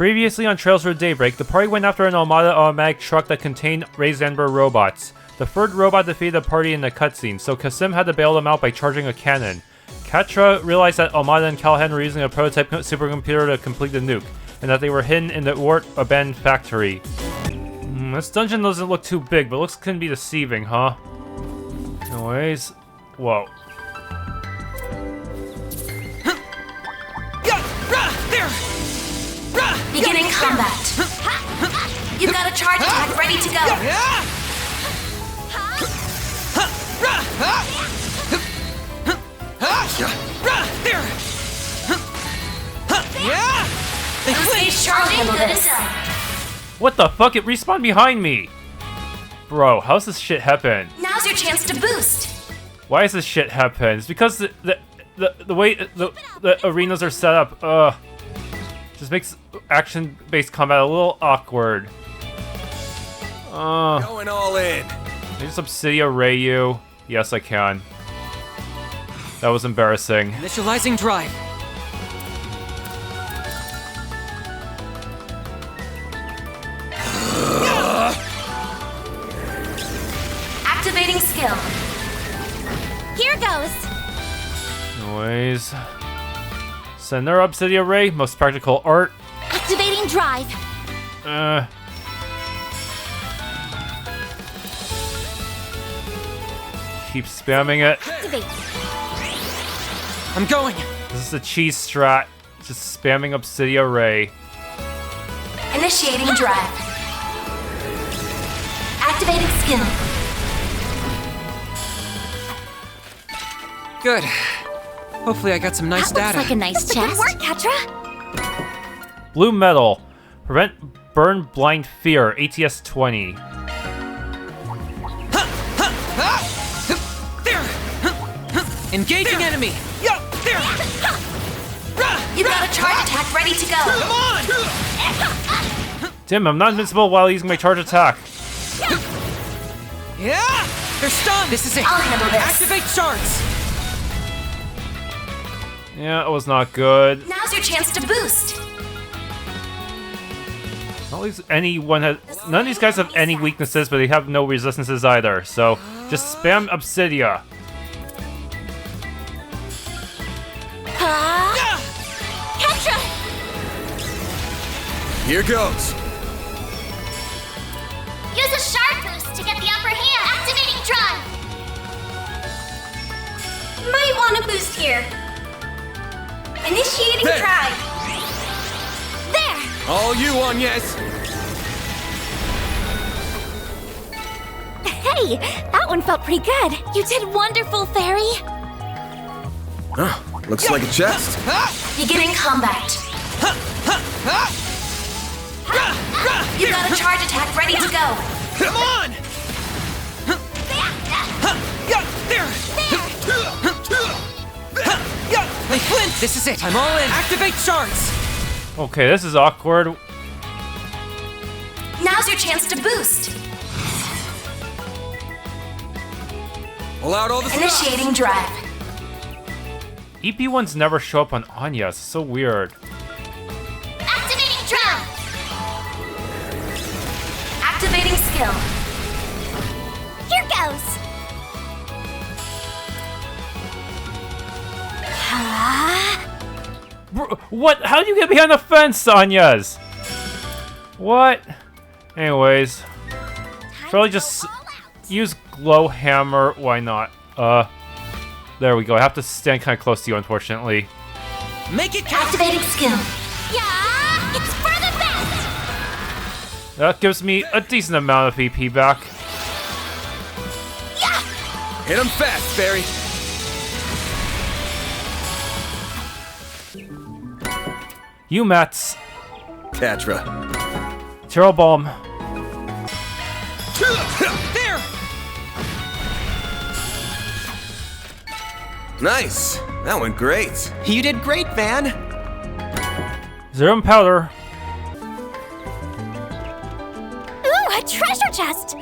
Previously on Trails for Daybreak, the party went after an Armada automatic truck that contained raised ember robots. The third robot defeated the party in the cutscene, so Kasim had to bail them out by charging a cannon. Quatre realized that Armada and Callaghan were using a prototype supercomputer to complete the nuke, and that they were hidden in the Oort abandoned factory. This dungeon doesn't look too big, but looks can be deceiving, huh? Anyways, whoa. Beginning combat. You've got a charge attack ready to go. Stage charging this. What the fuck? It respawned behind me! Bro, how's this shit happen? Now's your chance to boost. Why is this shit happen? It's because the way the arenas are set up, just makes action-based combat a little awkward. Going all in. Can I just Obsidia Ray you? Yes, I can. That was embarrassing. Initializing drive. Activating skill. Here goes. Anyways. Center Obsidia Ray, most practical art. Activating drive. Keep spamming it. Activate. I'm going. This is the cheese strat. Just spamming Obsidia Ray. Initiating drive. Activating skill. Good. Hopefully I got some nice data. Looks like a nice chest. Good work, Quatre. Blue metal. Prevent burn blind fear. ATS 20. Engaging enemy! You got a charge attack ready to go. Come on! Tim, I'm not invincible while using my charge attack. Yeah! They're stunned! This is it! I'll handle this. Activate shards! Yeah, it was not good. Now's your chance to boost. None of these guys have any weaknesses, but they have no resistances either. So just spam Obsidia. Quatre! Here goes. Use a shard boost to get the upper hand. Activating drive. Might want to boost here. Initiating There. drive. There. All you, Agnes. Hey, that one felt pretty good. You did wonderful, Fairy. Looks like a chest. Beginning combat. You got a charge attack ready to go. Come on! There! Hey, Flint! This is it! I'm all in! Activate shards! Okay, this is awkward. Now's your chance to boost. Pull out all the Initiating drive. EP ones never show up on Anya. It's so weird. Activating drive. Activating skill. Here goes. What? How do you get behind the fence, Anya's? What? Anyways. Probably just use glow hammer. Why not? There we go. I have to stand kind of close to you, unfortunately. Make it count! Activating skill. Yeah, it's for the best. That gives me a decent amount of EP back. Yeah. Hit him fast, Fairy. You Mats. Quatre. Terrell Bomb. There! Nice. That went great. You did great, Van! Zero powder. Ooh, a treasure chest.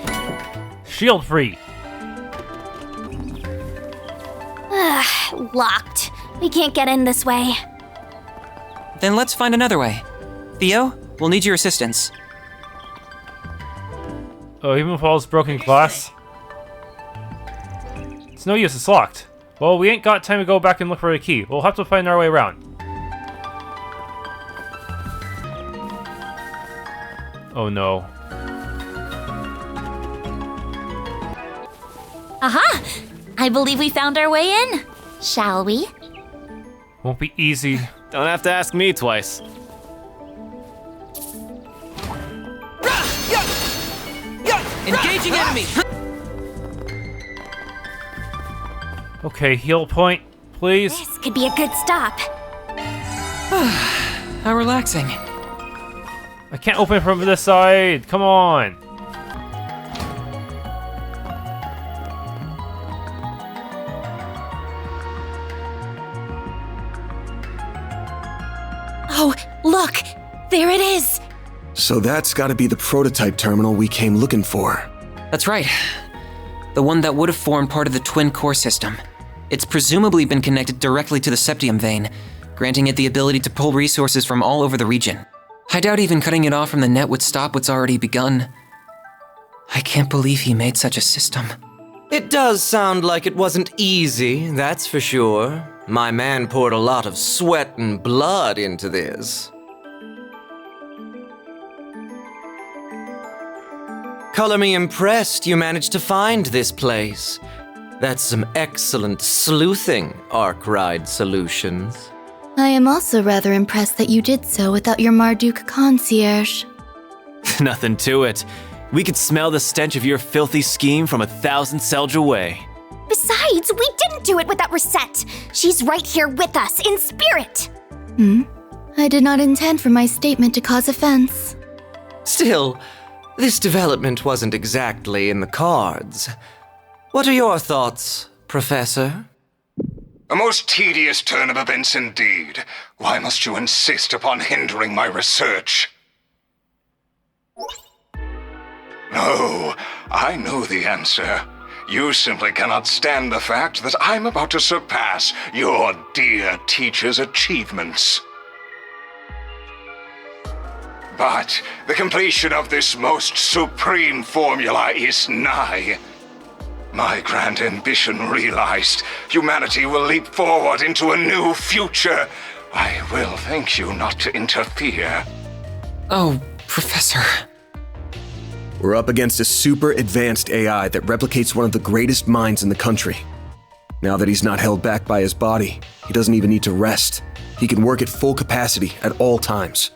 Shield free. Locked. We can't get in this way. Then let's find another way. Theo, We'll need your assistance. Oh, even falls broken glass. It's no use, it's locked. Well, we ain't got time to go back and look for the key. We'll have to find our way around. Oh no. Aha! I believe we found our way in. Shall we? Won't be easy. Don't have to ask me twice. Engaging enemy! Okay, heal point, please. This could be a good stop. How relaxing. I can't open it from this side. Come on. Oh, look! There it is! So that's gotta be the prototype terminal we came looking for. That's right. The one that would have formed part of the twin core system. It's presumably been connected directly to the septium vein, granting it the ability to pull resources from all over the region. I doubt even cutting it off from the net would stop what's already begun. I can't believe he made such a system. It does sound like it wasn't easy, that's for sure. My man poured a lot of sweat and blood into this. Color me impressed you managed to find this place. That's some excellent sleuthing, Arkride solutions. I am also rather impressed that you did so without your Marduk concierge. Nothing to it. We could smell the stench of your filthy scheme from 1,000 Selj away. Besides, we didn't do it without Reset. She's right here with us, in spirit. I did not intend for my statement to cause offense. Still, this development wasn't exactly in the cards. What are your thoughts, Professor? A most tedious turn of events indeed. Why must you insist upon hindering my research? No, I know the answer. You simply cannot stand the fact that I'm about to surpass your dear teacher's achievements. But the completion of this most supreme formula is nigh. My grand ambition realized, humanity will leap forward into a new future. I will thank you not to interfere. Oh, Professor. We're up against a super advanced AI that replicates one of the greatest minds in the country. Now that he's not held back by his body, he doesn't even need to rest. He can work at full capacity at all times.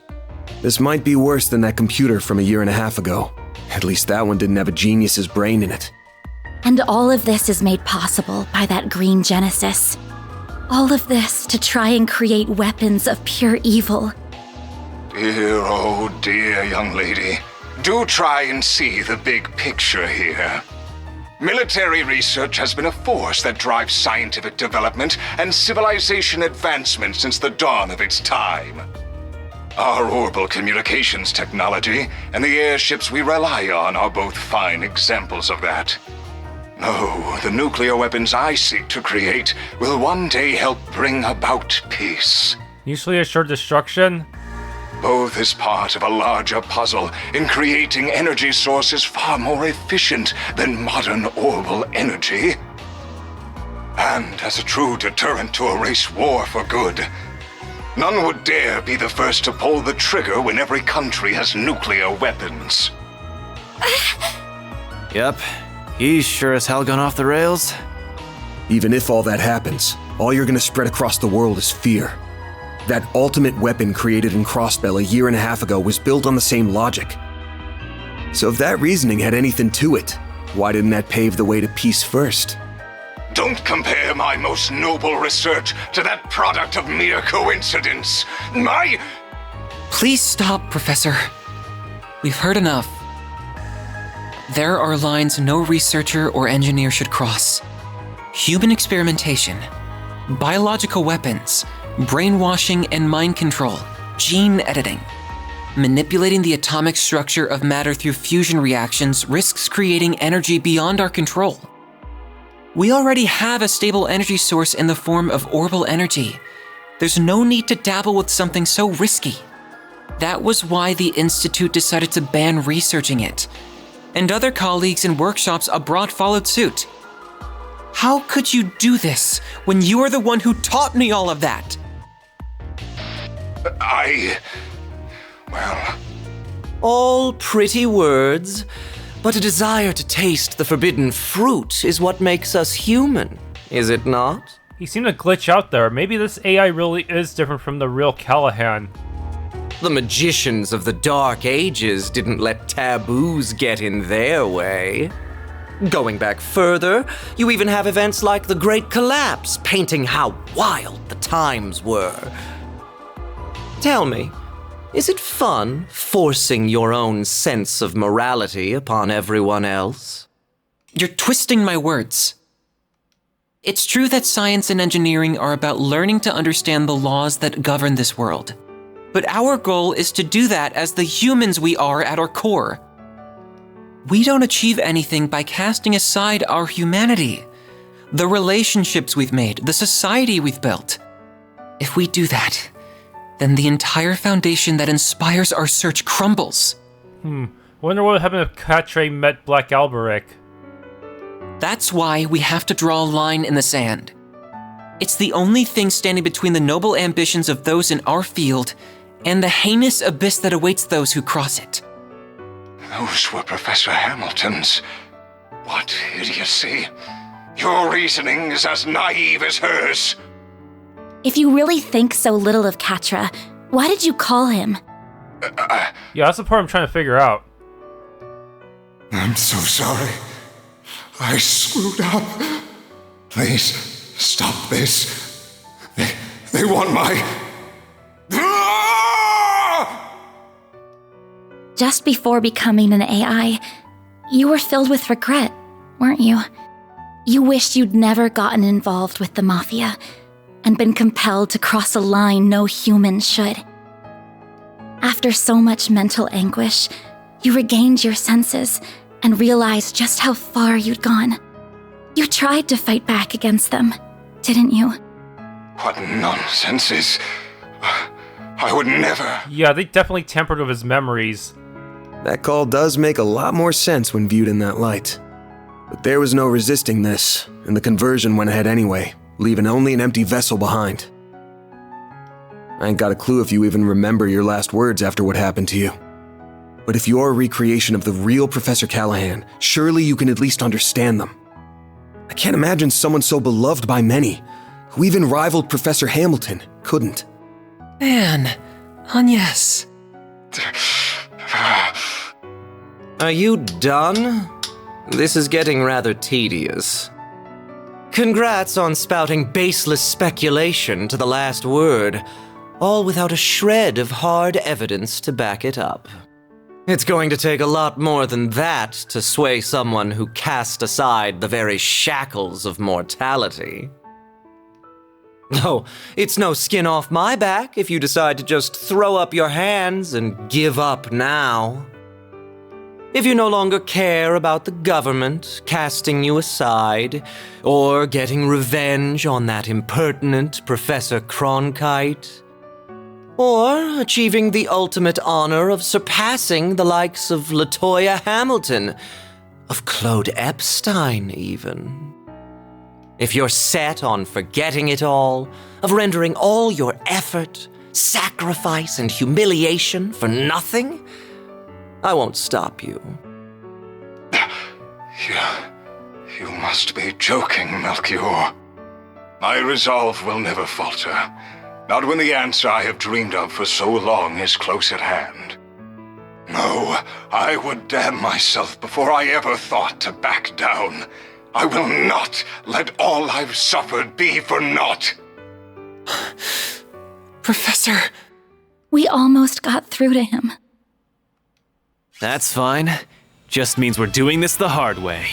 This might be worse than that computer from 1.5 years ago. At least that one didn't have a genius's brain in it. And all of this is made possible by that green Genesis. All of this to try and create weapons of pure evil. Dear, oh dear, young lady. Do try and see the big picture here. Military research has been a force that drives scientific development and civilization advancement since the dawn of its time. Our orbital communications technology and the airships we rely on are both fine examples of that. No, the nuclear weapons I seek to create will one day help bring about peace. Mutually assured destruction? Both is part of a larger puzzle in creating energy sources far more efficient than modern orbital energy. And as a true deterrent to erase war for good, none would dare be the first to pull the trigger when every country has nuclear weapons. Yep, he's sure as hell gone off the rails. Even if all that happens, all you're gonna spread across the world is fear. That ultimate weapon created in Crossbell 1.5 years ago was built on the same logic. So if that reasoning had anything to it, why didn't that pave the way to peace first? Don't compare my most noble research to that product of mere coincidence. Please stop, Professor. We've heard enough. There are lines no researcher or engineer should cross. Human experimentation, biological weapons, brainwashing and mind control, gene editing. Manipulating the atomic structure of matter through fusion reactions risks creating energy beyond our control. We already have a stable energy source in the form of orbital energy. There's no need to dabble with something so risky. That was why the Institute decided to ban researching it. And other colleagues in workshops abroad followed suit. How could you do this when you are the one who taught me all of that? Well... All pretty words, but a desire to taste the forbidden fruit is what makes us human, is it not? He seemed to glitch out there. Maybe this AI really is different from the real Callaghan. The magicians of the Dark Ages didn't let taboos get in their way. Going back further, you even have events like the Great Collapse painting how wild the times were. Tell me, is it fun forcing your own sense of morality upon everyone else? You're twisting my words. It's true that science and engineering are about learning to understand the laws that govern this world. But our goal is to do that as the humans we are at our core. We don't achieve anything by casting aside our humanity, the relationships we've made, the society we've built. If we do that, then the entire foundation that inspires our search crumbles. Wonder what happened if Quatre met Black Alberic. That's why we have to draw a line in the sand. It's the only thing standing between the noble ambitions of those in our field and the heinous abyss that awaits those who cross it. Those were Professor Hamilton's. What idiocy. Your reasoning is as naive as hers. If you really think so little of Quatre, why did you call him? Yeah, that's the part I'm trying to figure out. I'm so sorry. I screwed up. Please, stop this. They want my... Just before becoming an AI, you were filled with regret, weren't you? You wished you'd never gotten involved with the mafia and been compelled to cross a line no human should. After so much mental anguish, you regained your senses and realized just how far you'd gone. You tried to fight back against them, didn't you? What nonsense. I would never... Yeah, they definitely tampered with his memories. That call does make a lot more sense when viewed in that light. But there was no resisting this, and the conversion went ahead anyway, leaving only an empty vessel behind. I ain't got a clue if you even remember your last words after what happened to you. But if you're a recreation of the real Professor Callaghan, surely you can at least understand them. I can't imagine someone so beloved by many, who even rivaled Professor Hamilton, couldn't. Man, Agnes. Are you done? This is getting rather tedious. Congrats on spouting baseless speculation to the last word, all without a shred of hard evidence to back it up. It's going to take a lot more than that to sway someone who cast aside the very shackles of mortality. Oh, it's no skin off my back if you decide to just throw up your hands and give up now. If you no longer care about the government casting you aside, or getting revenge on that impertinent Professor Cronkite, or achieving the ultimate honor of surpassing the likes of LaToya Hamilton, of Claude Epstein even. If you're set on forgetting it all, of rendering all your effort, sacrifice, and humiliation for nothing, I won't stop you. You must be joking, Melchior. My resolve will never falter. Not when the answer I have dreamed of for so long is close at hand. No, I would damn myself before I ever thought to back down. I will not let all I've suffered be for naught. Professor! We almost got through to him. That's fine. Just means we're doing this the hard way.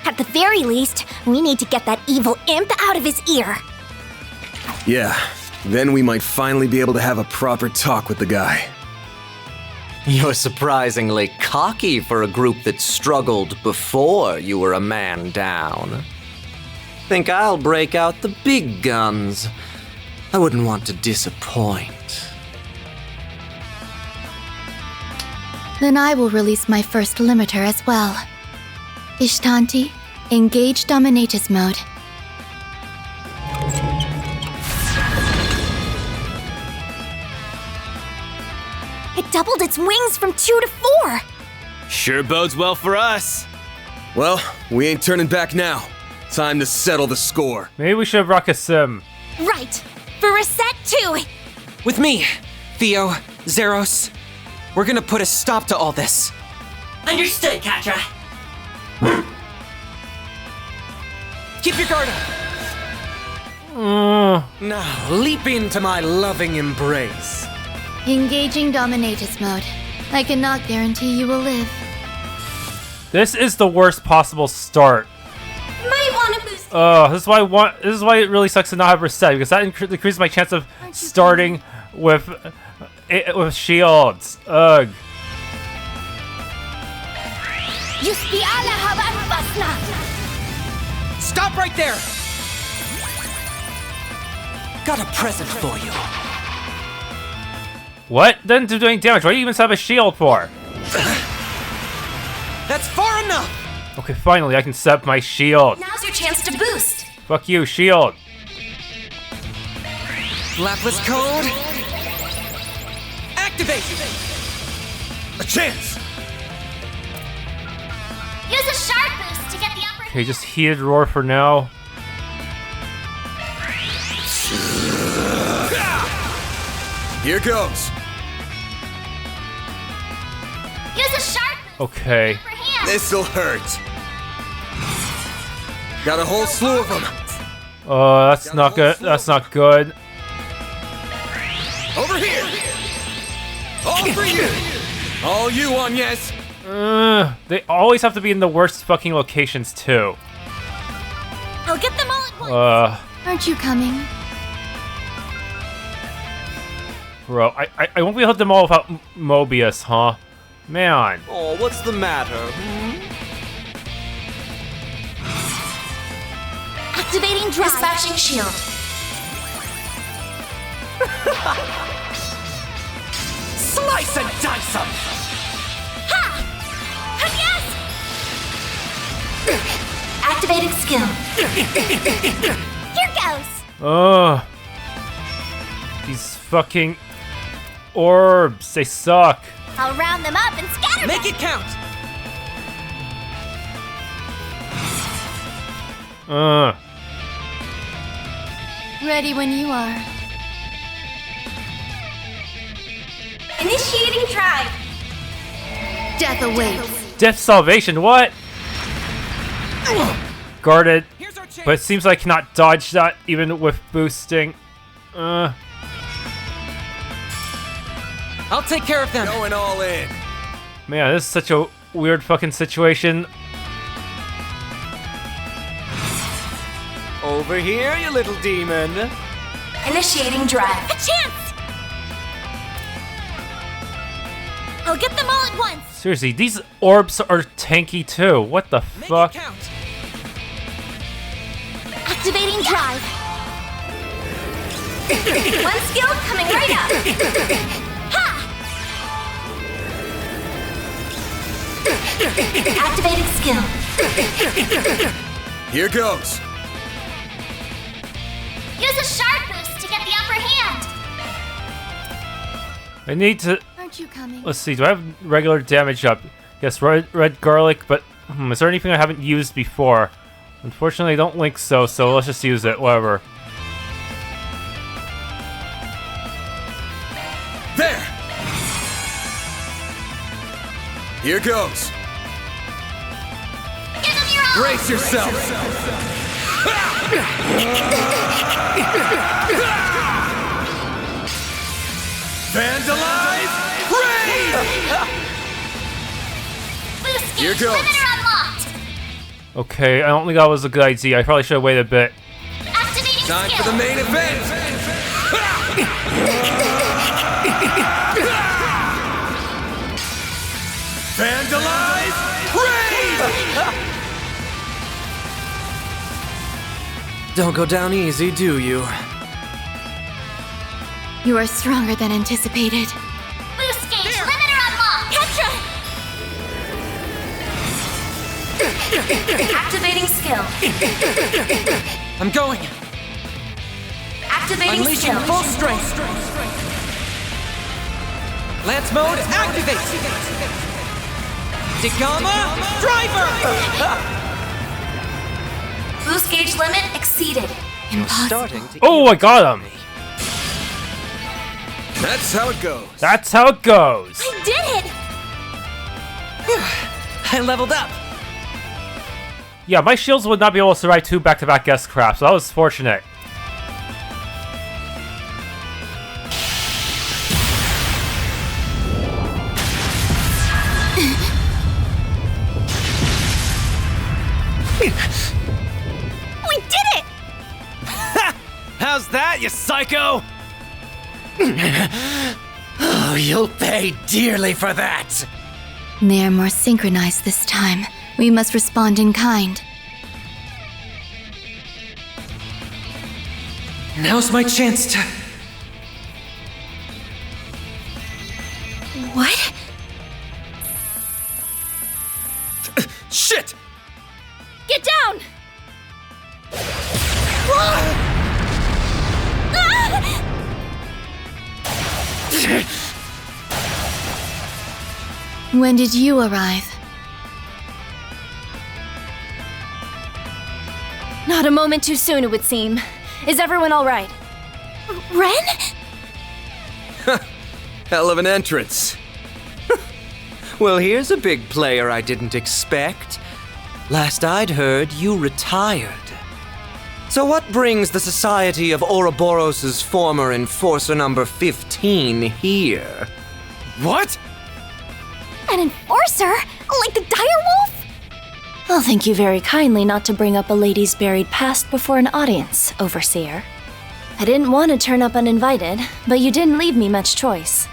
At the very least, we need to get that evil imp out of his ear. Yeah, then we might finally be able to have a proper talk with the guy. You're surprisingly cocky for a group that struggled before you were a man down. Think I'll break out the big guns. I wouldn't want to disappoint. Then I will release my first limiter as well. Ishtanti, engage Dominatus mode. It doubled its wings from 2 to 4. Sure bodes well for us. Well, we ain't turning back now. Time to settle the score. Maybe we should have rock a sim. Right. For reset 2. With me, Theo, Zeros. We're gonna put a stop to all this. Understood, Quatre. Keep your guard up. Now, leap into my loving embrace. Engaging Dominatus mode. I cannot guarantee you will live. This is the worst possible start. Might want to boost. This is why it really sucks to not have reset, because that increases my chance of starting with shields. Ugh. Stop right there! Got a present for you. What? Doesn't do any damage. What do you even have a shield for? That's far enough! Okay, finally, I can set up my shield. Now's your chance to boost. Fuck you, shield. Lapis code. Activate! A chance! Use a sharp boost to get the upper. Okay, just heated roar for now. Here goes. Use a sharp boost. Okay. Upper hand. This'll hurt. Got a whole slew of them. Oh, that's not good. That's not good. Over here. All for you. All you on yes. They always have to be in the worst fucking locations too. I'll get them all at once. Aren't you coming? Bro, I won't be able to hit them all without Mobius, huh? Man. Oh, what's the matter? Activating drive. Dispatching shield. Slice and dice 'em! Ha! Yes! Activating skill. Here goes. These fucking orbs, they suck. I'll round them up and scatter Make them. it count! Ready when you are. Initiating drive. Death awaits. Death salvation, what? Guarded, Here's our chance. but it seems like I cannot dodge that even with boosting. I'll take care of them. Going all in. Man, this is such a weird fucking situation. Over here, you little demon. Initiating drive. A chance. I'll get them all at once. Seriously, these orbs are tanky too. What the Make fuck? it count. Activating drive. One skill coming right up. Ha! Activating skill. Here goes. Use a sharp boost to get the upper hand. I need to. Aren't you coming? Let's see. Do I have regular damage up? Yes, red garlic. But is there anything I haven't used before? Unfortunately, I don't think so. So let's just use it. Whatever. There. Here goes. Give them your all. Brace yourself. Vandalize! Raid! Boost Here gauge goes. limiter unlocked. Okay, I don't think that was a good idea. I probably should have waited a bit. Activating Time skill. for the main event. Vandalize! Raid! Don't go down easy, do you? You are stronger than anticipated. Boost gauge limiter unlocked. Quatre. Activating skill. I'm going. Activating Unleashing skill. full strength. Lance mode, activate! Degama, driver! Boost gauge limit exceeded. Starting to Oh, I got him! That's how it goes. That's how it goes! I did it! I leveled up. Yeah, my shields would not be able to survive 2 back-to-back guest crafts, so that was fortunate. We did it! How's that, you psycho? Oh, you'll pay dearly for that! They're more synchronized this time. We must respond in kind. Now's my chance to... What? Shit! Get down! When did you arrive? Not a moment too soon, it would seem. Is everyone all right? Ren? Hell of an entrance. Well, here's a big player I didn't expect. Last I'd heard, you retired. So what brings the Society of Ouroboros' former enforcer number 15 here? What? An enforcer? Like the direwolf? I'll thank you very kindly not to bring up a lady's buried past before an audience, Overseer. I didn't want to turn up uninvited, but you didn't leave me much choice.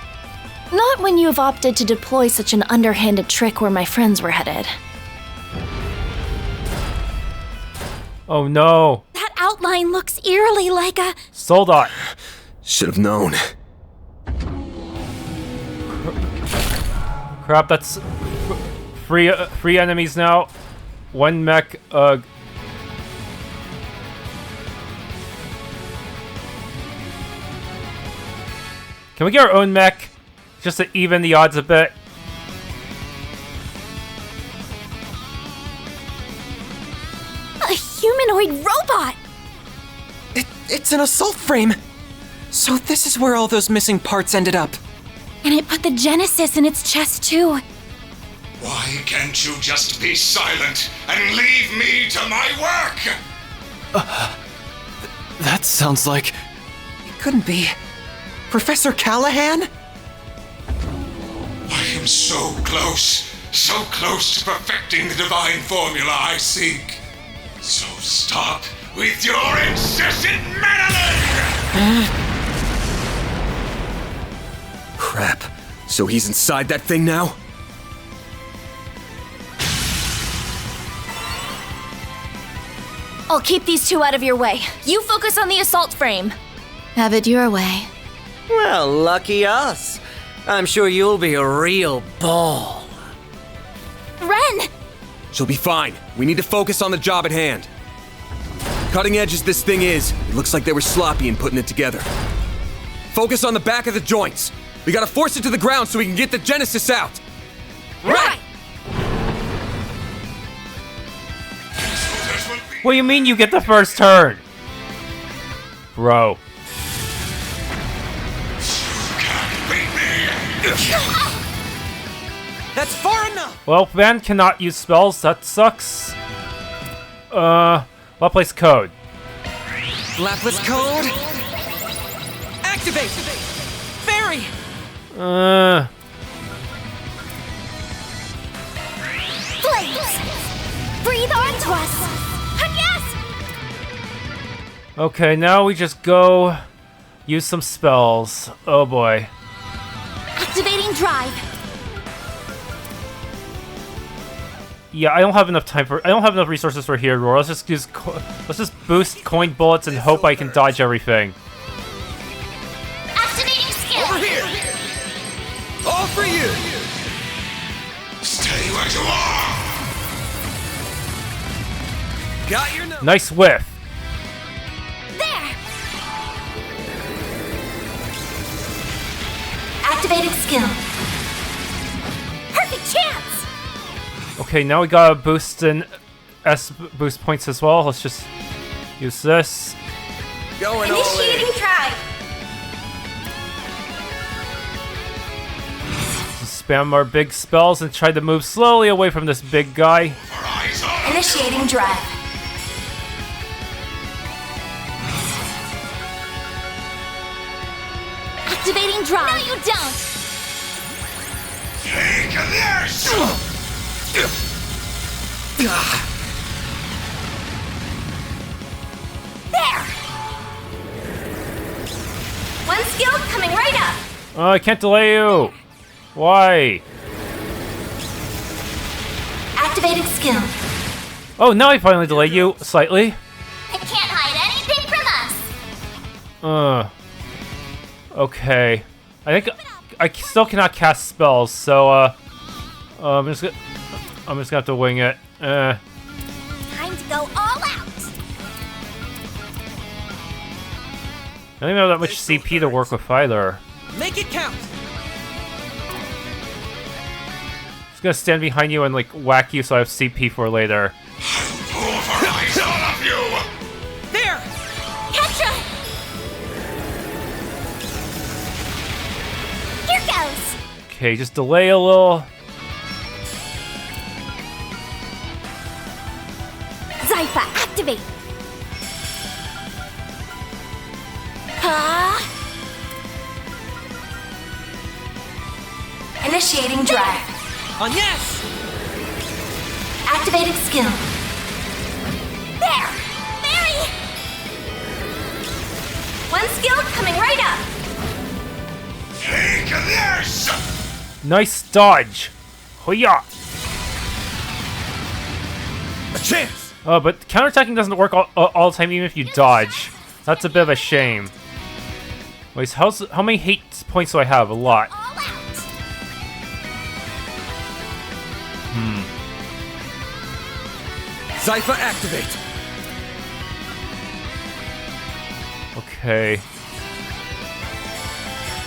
Not when you have opted to deploy such an underhanded trick where my friends were headed. Oh no. That outline looks eerily like a... Soldat. Should have known. Crap, that's... Free enemies now. 1 mech, Can we get our own mech? Just to even the odds a bit. a humanoid robot! It's an assault frame! So this is where all those missing parts ended up. And it put the Genesis in its chest, too. Why can't you just be silent and leave me to my work? That sounds like... It couldn't be. Professor Callaghan? I am so close to perfecting the divine formula I seek. So stop with your incessant meddling! Crap. So he's inside that thing now? I'll keep these two out of your way. You focus on the assault frame. Have it your way. Well, lucky us. I'm sure you'll be a real ball. Ren! She'll be fine. We need to focus on the job at hand. Cutting edge as this thing is, it looks like they were sloppy in putting it together. Focus on the back of the joints. We gotta force it to the ground so we can get the Genesis out. Right! What do you mean you get the first turn? Bro. That's far enough! Well, Van cannot use spells. That sucks. Well, place code. Lapless code. Activate! Fairy! Flames! Breathe onto us! Yes! Okay, now we just go use some spells. Oh boy. Activating drive. Yeah, I don't have enough resources for here, Roar. Let's just boost coin bullets and hope I can dodge everything. Activating skill. Over here! All for you! Stay where you are! Got your number. Nice whiff. There! Activating skill. Perfect chance! Okay, now we got a boost in S boost points as well. Let's just use this. Going all Initiating in. drive. Spam our big spells and try to move slowly away from this big guy. Initiating drive. Activating drive. No, you don't! Take this! There! One skill coming right up. Oh, I can't delay you. Why? Activating skill. Oh, now I finally delay you slightly. It can't hide anything from us. Okay. I think I still cannot cast spells, so I'm just gonna have to wing it. Time to go all out. I don't even have that much CP to work with either. Make it count. Just gonna stand behind you and like whack you so I have CP for later. Pulverize all of you! There. Quatre! Here goes. Okay, just delay a little. Xycres, activate. Initiating drive. On yes. Activating skill. There! Mary! One skill coming right up. Take this! Nice dodge. Hoya! A chance. But counterattacking doesn't work all the time, even if you dodge. That's a bit of a shame. Wait, how many hate points do I have? A lot. All out. Xypher activate. Okay.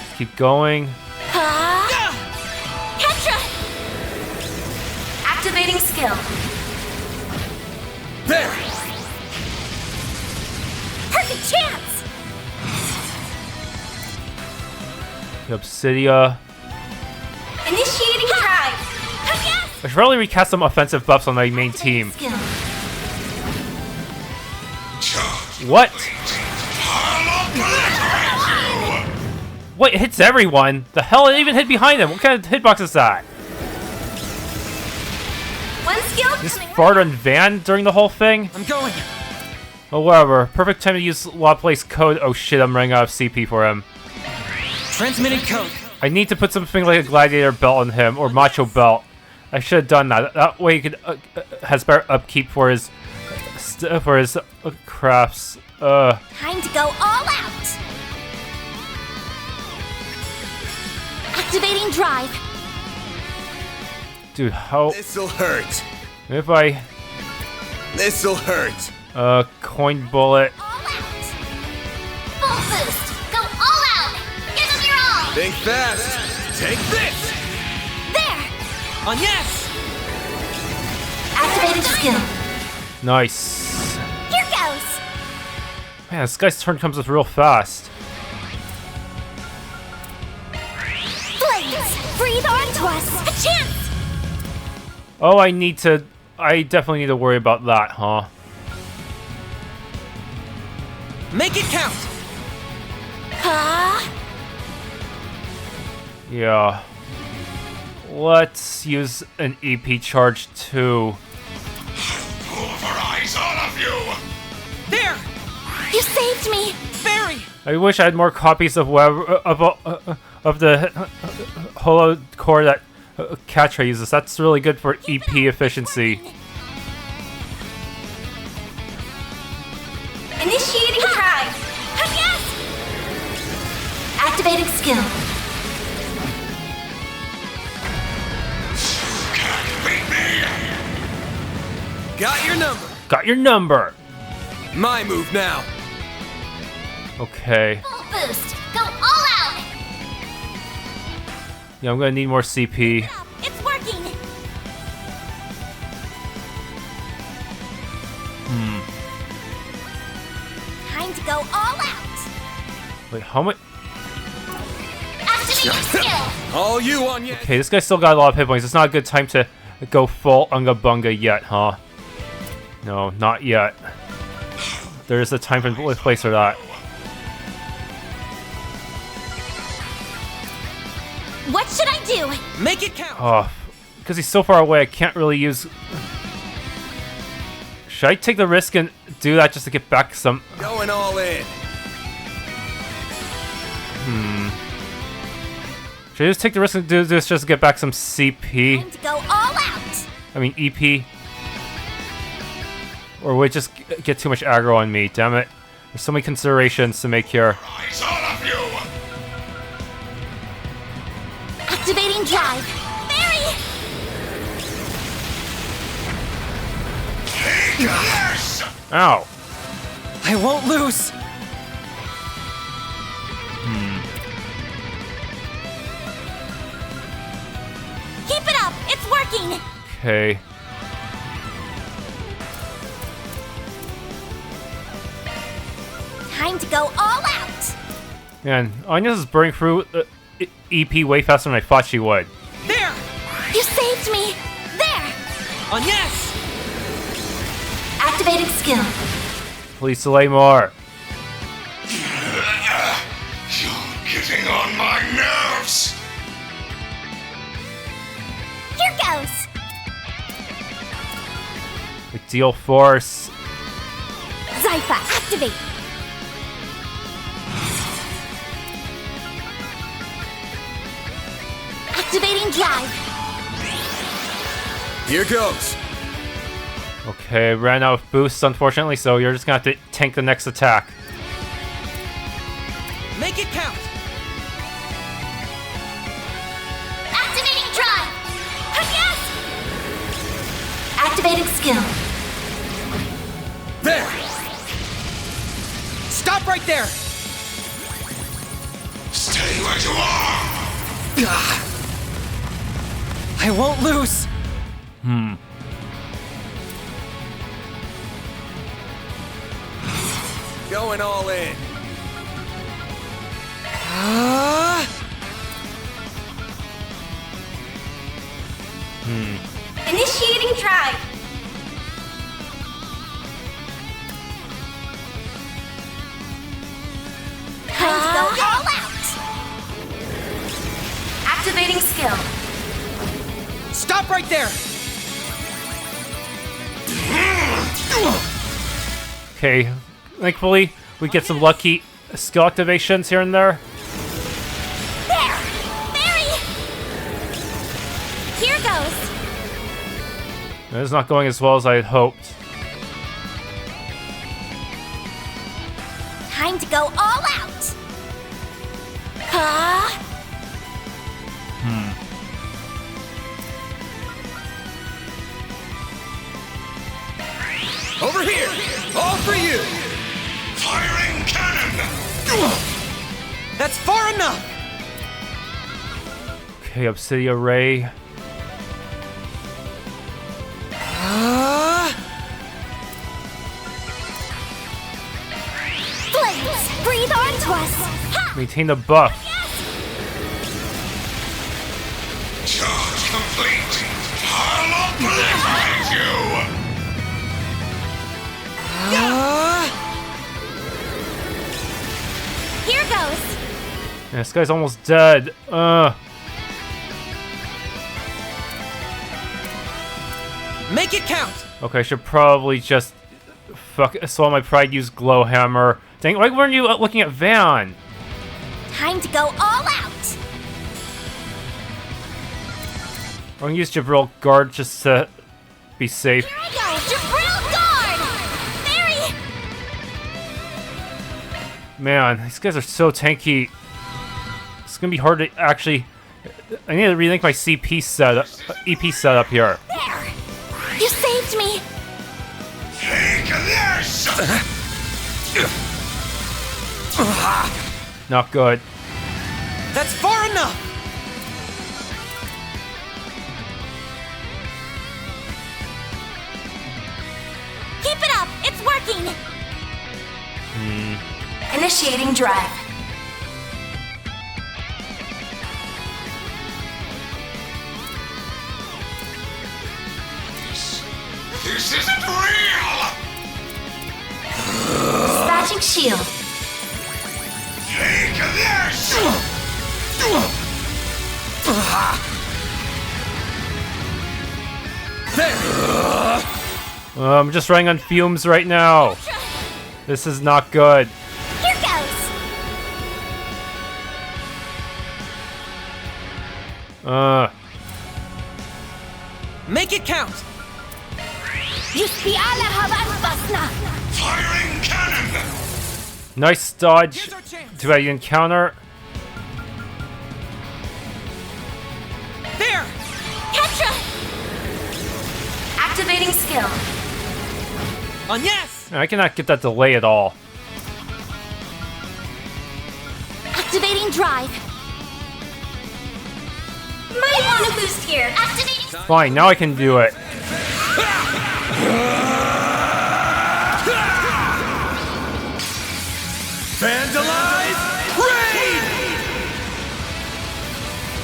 Let's keep going. Quatre! Activating skill. There. Perfect chance. Obsidia. Initiating drive. Yes. I should probably recast some offensive buffs on my main team. Skill. What? Wait, it hits everyone? The hell, it even hit behind him. What kind of hitbox is that? One skill Just coming fart on Van during the whole thing? I'm going. Oh, whatever. Perfect time to use Laplace code. Oh shit, I'm running out of CP for him. Transmitting code. I need to put something like a gladiator belt on him, or macho belt. I should have done that. That way he could has better upkeep for his crafts. Time to go all out. Activating drive. Dude, how This'll hurt. if I This'll hurt. coin bullet? All out. Full boost. Go all out. Give them your all. Think fast. Take this. There. On yes. Activating skill. Nice. Here goes. Man, this guy's turn comes up real fast. Flames. Breathe onto us. A chance. Oh, I definitely need to worry about that, huh? Make it count. Yeah. Let's use an EP charge too. Pulverize all of you! There. You saved me. Barry. I wish I had more copies of the holo core that Quatre uses. That's really good for EP efficiency. Initiating drive. Yes. Activating skill. Can't beat me! Got your number. Got your number. My move now. Okay. Full boost. Go all out. Yeah, I'm gonna need more CP. It's working. Time to go all out. Wait, how much? Activate your skill. All you on you. Okay, this guy still got a lot of hit points. It's not a good time to go full Unga Bunga yet, huh? No, not yet. There is a time and place for that. What should I do? Make it count! Oh, because he's so far away, I can't really use... Should I take the risk and do that just to get back some... Going all in. Should I just take the risk and do this just to get back some CP? Time to go all out. I mean, EP. Or would it just get too much aggro on me? Damn it. There's so many considerations to make here. Rise, all of you! Activating drive. Barry! Yes! Ow. I won't lose! Keep it up. It's working. Okay. Time to go all out. Man, Agnes is burning through EP way faster than I thought she would. There! You saved me. There. Agnes! Activating skill. Please delay more. You're getting on my nerves! Here goes. Deal force. Xypha, activate. Activating drive. Here goes. Okay, ran out of boosts unfortunately, so you're just gonna have to tank the next attack. Make it count! Activating drive. Yes. Activating skill. There. Stop right there! Stay where you are! I won't lose! Going all in. Initiating drive. Time to go all out. Activating skill. Stop right there! Okay, thankfully we get some lucky skill activations here and there. There. Barry. Here goes. It's not going as well as I had hoped. Time to go all out. Over here. All for you. Firing cannon! That's far enough! Okay, Obsidian Ray. Flames, breathe onto us. Ha! Maintain the buff. Charge complete! I'll obliterate you! Here goes. Yeah, this guy's almost dead. Make it count! Okay, I should probably just swallow my pride, use glow hammer. Dang, why weren't you looking at Van? Time to go all out. I'm gonna use Jabril Guard just to be safe. Here I go. Jabril guard. Barry. Man, these guys are so tanky. It's gonna be hard to actually... I need to rethink my CP setup, EP setup here. There. You saved me. Not good. That's far enough! Keep it up! It's working! Initiating drive. This isn't real! Dispatching shield. Take this! I'm just running on fumes right now. This is not good. Here goes! Make it count! Firing cannon! Nice dodge. Too bad you didn't counter. There! Quatre! Activating skill. On yes! I cannot get that delay at all. Activating drive. Might want to boost here. Activating... Fine, now I can do it. Vandalize! Raid!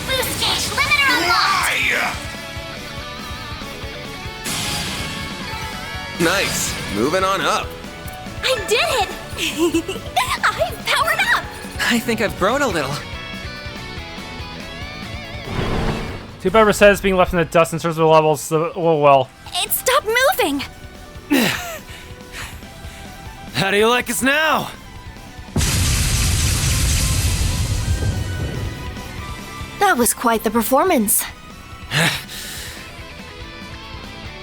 Boost gauge limiter unlocked! Nice. Moving on up. I did it! I've powered up! I think I've grown a little. Too bad Reset's being left in the dust in terms of the levels, so, oh well. It stopped moving! How do you like us now? That was quite the performance.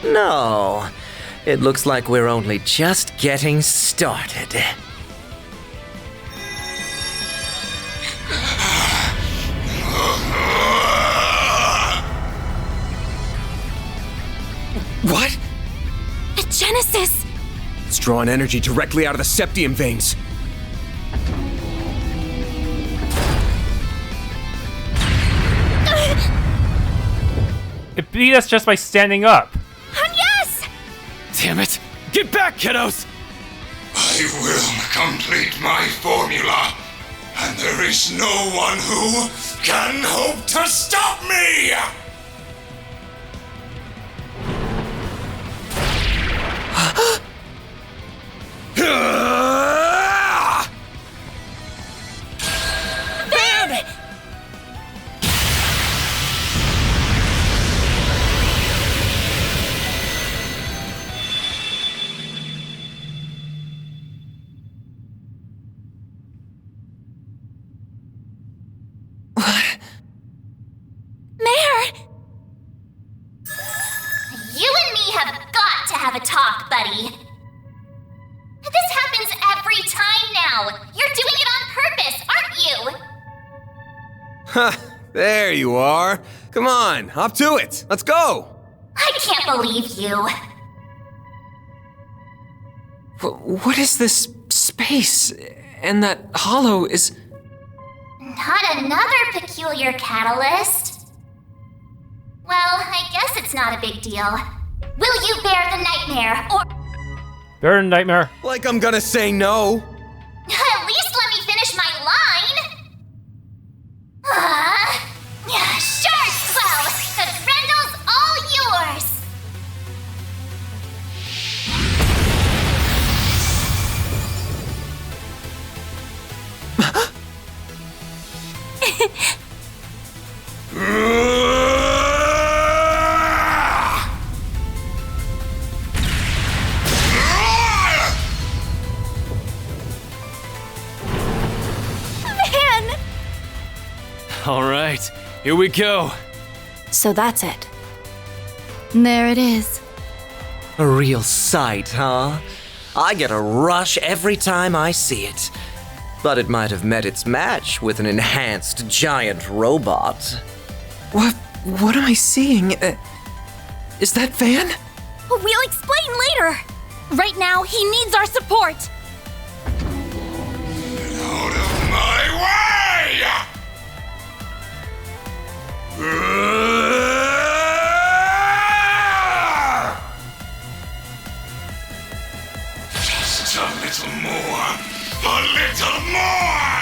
No. It looks like we're only just getting started. What? A Genesis! It's drawing energy directly out of the septium veins. It beat us just by standing up. Yes! Damn it! Get back, kiddos! I will complete my formula, and there is no one who can hope to stop me! You and me have got to have a talk, buddy. This happens every time now. You're doing it on purpose, aren't you? Ha! There you are. Come on, hop to it. Let's go. I can't believe you. What is this space? And that hollow is... Not another peculiar catalyst. Well, I guess it's not a big deal. Will you bear the nightmare, or... Bear the nightmare. Like I'm gonna say no. At least let me finish my line! Sure, well, the Grendel's all yours! All right, here we go. So that's it. There it is. A real sight, huh? I get a rush every time I see it. But it might have met its match with an enhanced giant robot. What am I seeing? Is that Van? We'll explain later. Right now, he needs our support! Out of my way! Just a little more! A little more!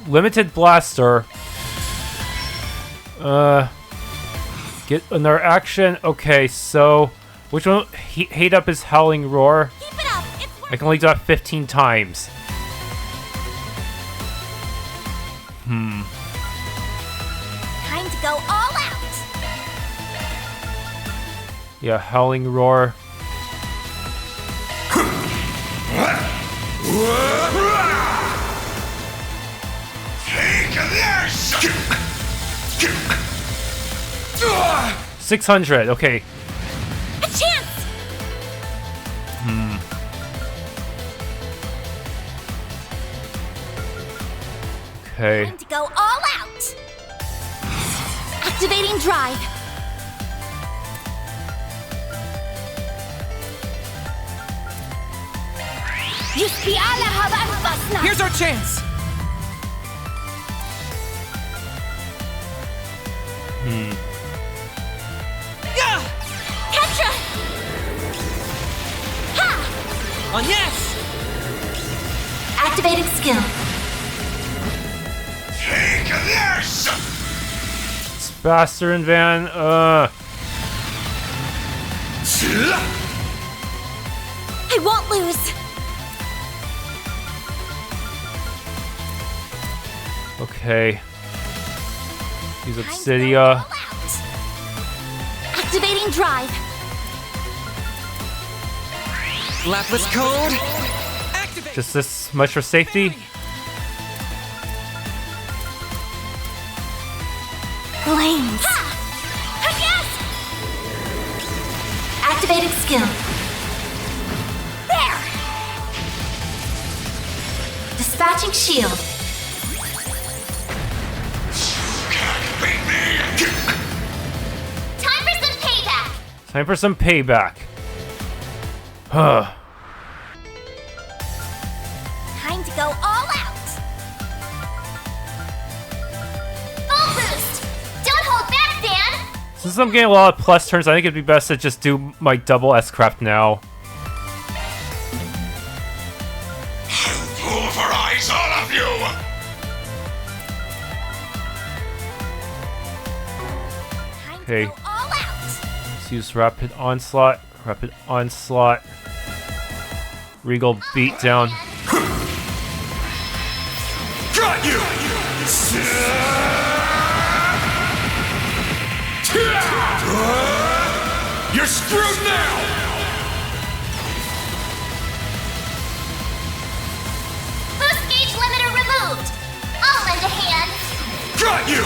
Limited blaster. Get another action. Okay, so which one? Hate up his howling roar. Keep it up! It's I can only do that 15 times. time to go all out! Yeah, howling roar. Take this! 600. Okay. A chance! Okay. Time to go all out! Activating drive! Here's our chance! Yeah! Quatre! Ha! On yes! Activating skill. Take this! It's faster than Van. I won't lose! Okay. Use Time to go Obsidia. all out. Activating drive. Lapis code! Activate! Just this much for safety. Flames. Yes! Activating skill. There! Dispatching shield. Beat me! Time for some payback! Time for some payback. Huh. Time to go all out. Full boost! Don't hold back, Dan! Since I'm getting a lot of plus turns, I think it'd be best to just do my double S-craft now. Pulverize all of you! Time Okay. to go all out. Let's use Rapid Onslaught. Rapid Onslaught. Regal Beatdown. Got you! You're screwed now! Boost gauge limiter removed! I'll lend a hand! Got you!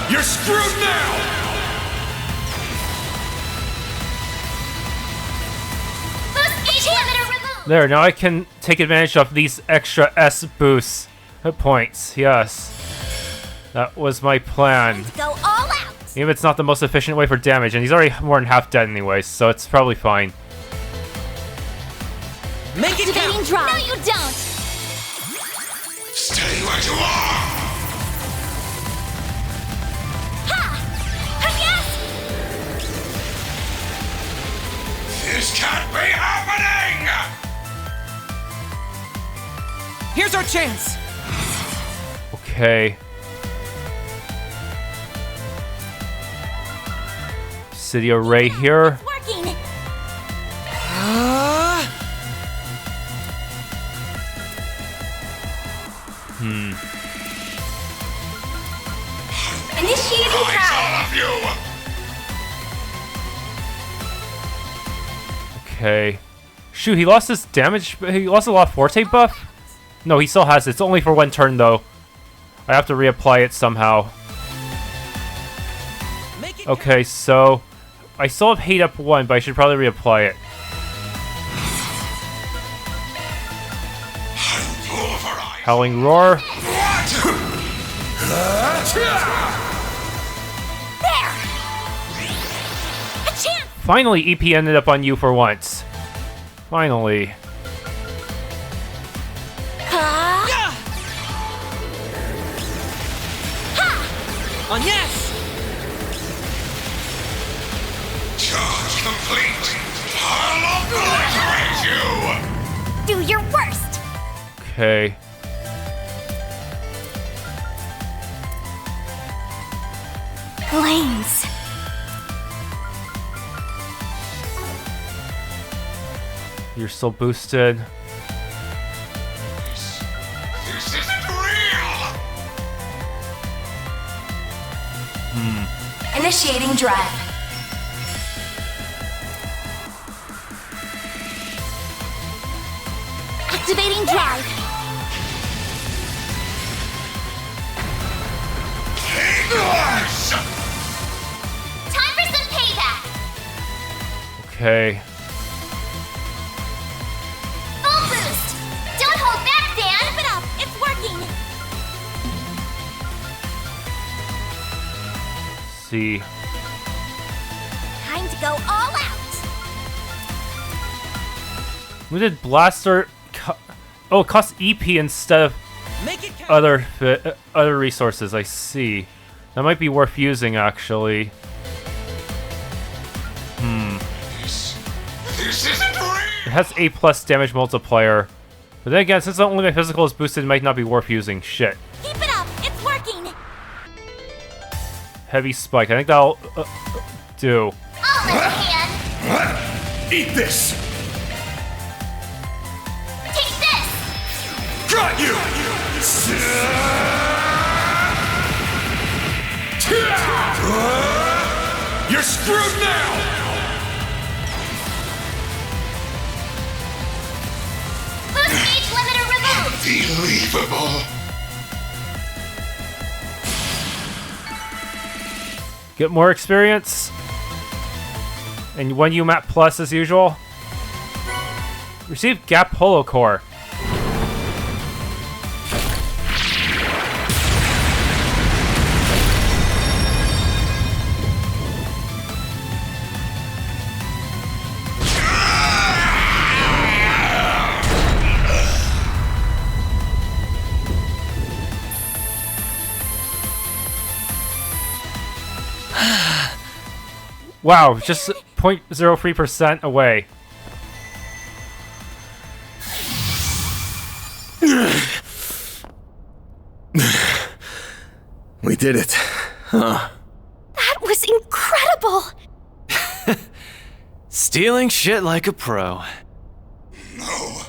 You're screwed now! Boost gauge limiter removed! There, now I can take advantage of these extra S boosts. Hit points, yes. That was my plan. Time to go all out. Even if it's not the most efficient way for damage, and he's already more than half dead anyways, so it's probably fine. Make it Activating count! drive. No, you don't. Stay where you are! Yes. This can't be happening! Here's our chance! Okay. City Array here. Working. Initiating Rise, drive! all of you! Okay. Shoot, he lost his damage. He lost a lot of Forte buff? No, he still has it. It's only for one turn, though. I have to reapply it somehow. Okay, so I still have Hate Up 1, but I should probably reapply it. Pulverize! Howling Roar. What? There! A chance! Finally, EP ended up on you for once. Finally. On yes! Charge complete. I'll obliterate you! Do your worst! Okay. Flames. You're still boosted. This isn't real! Initiating drive. Activating drive. English! Time for some payback. Okay. Full boost. Don't hold back, Dan. Keep it up. It's working. See. Time to go all out. We did blaster. Oh, it costs EP instead of Make it count. other resources. I see. That might be worth using, actually. This isn't real! It has A+ damage multiplier. But then again, since only my physical is boosted, it might not be worth using. Shit. Keep it up. It's working. Heavy spike. I think that'll do. I'll lend a hand. Eat this! Take this. Got you! You're screwed now! Boost gauge limiter removed. Unbelievable! Get more experience. And 1 UMAP plus as usual. Receive Gap Holocore. Wow, just 0.03% away. We did it. Huh. That was incredible! Stealing shit like a pro. No!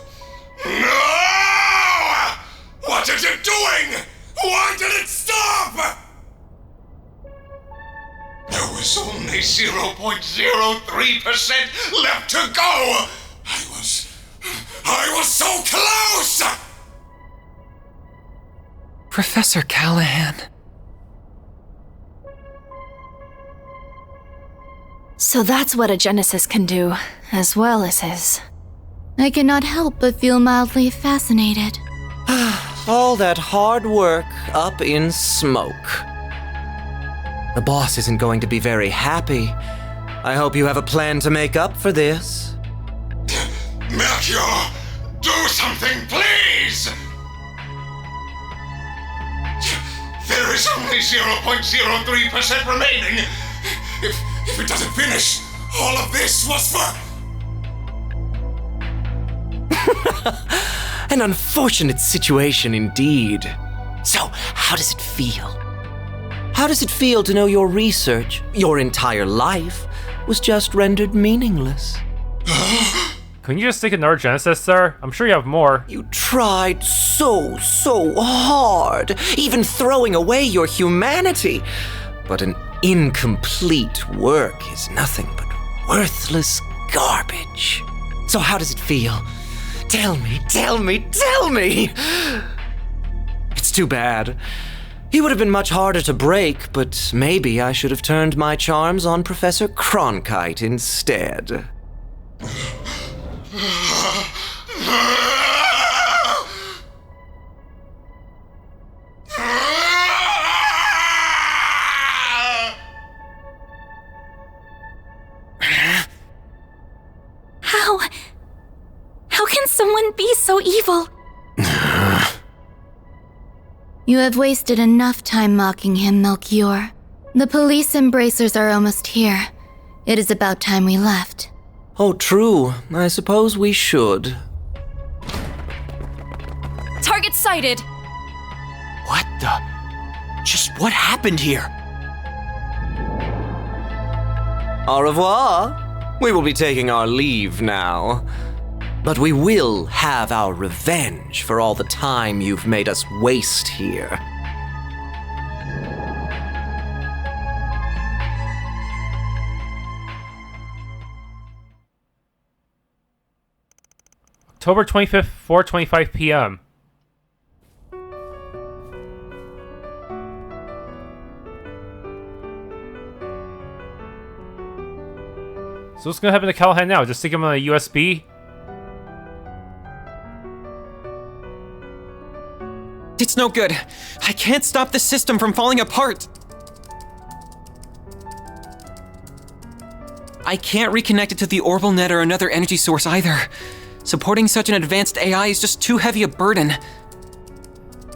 What is it doing? Why did it stop? There was only 0.03% left to go! I was so close! Professor Callaghan. So that's what a Genesis can do, as well as his. I cannot help but feel mildly fascinated. All that hard work up in smoke. The boss isn't going to be very happy. I hope you have a plan to make up for this. Melchior, do something, please! There is only 0.03% remaining. If it doesn't finish, all of this was for... An unfortunate situation indeed. So, how does it feel? How does it feel to know your research, your entire life, was just rendered meaningless? Couldn't you just take another Genesis, sir? I'm sure you have more. You tried so hard, even throwing away your humanity. But an incomplete work is nothing but worthless garbage. So how does it feel? Tell me! It's too bad. He would have been much harder to break, but maybe I should have turned my charms on Professor Cronkite instead. wouldn't be so evil. You have wasted enough time mocking him, Melchior. The police embracers are almost here. It is about time we left. Oh, true. I suppose we should. Target sighted! What the? Just what happened here? Au revoir. We will be taking our leave now. But we will have our revenge for all the time you've made us waste here. October 25th, 4:25 p.m. So what's gonna happen to Callaghan now? Just stick him on a USB? It's no good. I can't stop the system from falling apart. I can't reconnect it to the orbital net or another energy source either. Supporting such an advanced AI is just too heavy a burden.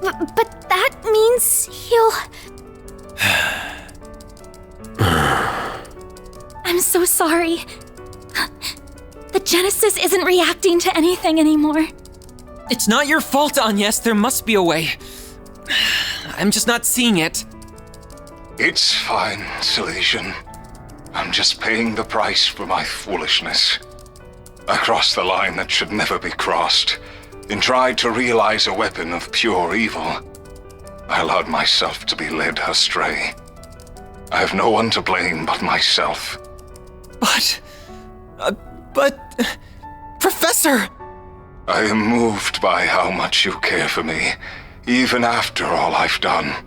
But that means he'll... I'm so sorry. The Genesis isn't reacting to anything anymore. It's not your fault, Agnes. There must be a way. I'm just not seeing it. It's fine, Salesian. I'm just paying the price for my foolishness. I crossed the line that should never be crossed, and tried to realize a weapon of pure evil. I allowed myself to be led astray. I have no one to blame but myself. But... Professor! I am moved by how much you care for me, even after all I've done.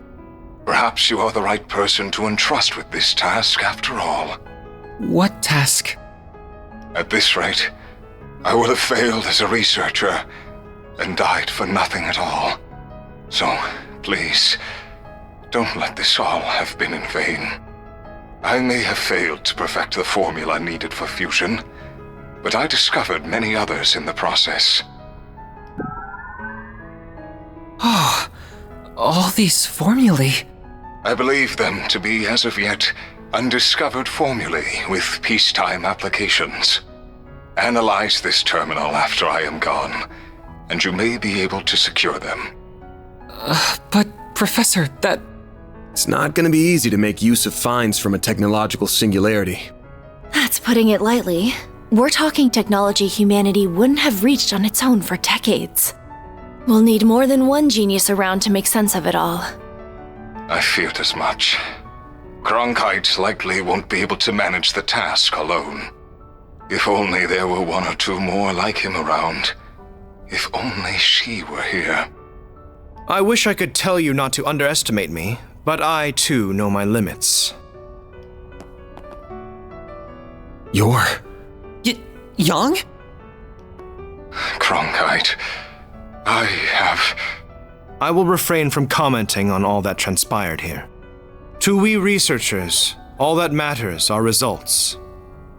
Perhaps you are the right person to entrust with this task after all. What task? At this rate, I will have failed as a researcher and died for nothing at all. So, please, don't let this all have been in vain. I may have failed to perfect the formula needed for fusion, but I discovered many others in the process. Oh, all these formulae. I believe them to be, as of yet, undiscovered formulae with peacetime applications. Analyze this terminal after I am gone, and you may be able to secure them. But, Professor, that... It's not going to be easy to make use of finds from a technological singularity. That's putting it lightly. We're talking technology humanity wouldn't have reached on its own for decades. We'll need more than one genius around to make sense of it all. I feared as much. Cronkite likely won't be able to manage the task alone. If only there were one or two more like him around. If only she were here. I wish I could tell you not to underestimate me, but I too know my limits. You're... Young? Cronkite, I will refrain from commenting on all that transpired here. To we researchers, all that matters are results.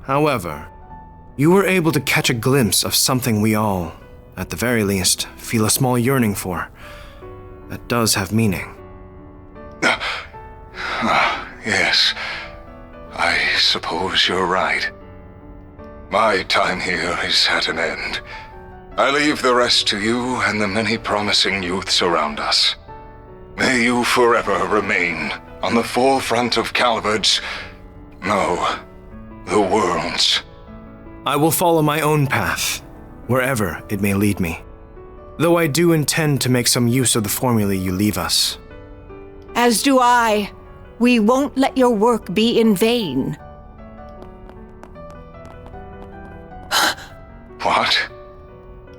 However, you were able to catch a glimpse of something we all, at the very least, feel a small yearning for. That does have meaning. Yes, I suppose you're right. My time here is at an end. I leave the rest to you and the many promising youths around us. May you forever remain on the forefront of Calvard's... no, the world's. I will follow my own path, wherever it may lead me. Though I do intend to make some use of the formulae you leave us. As do I. We won't let your work be in vain. What?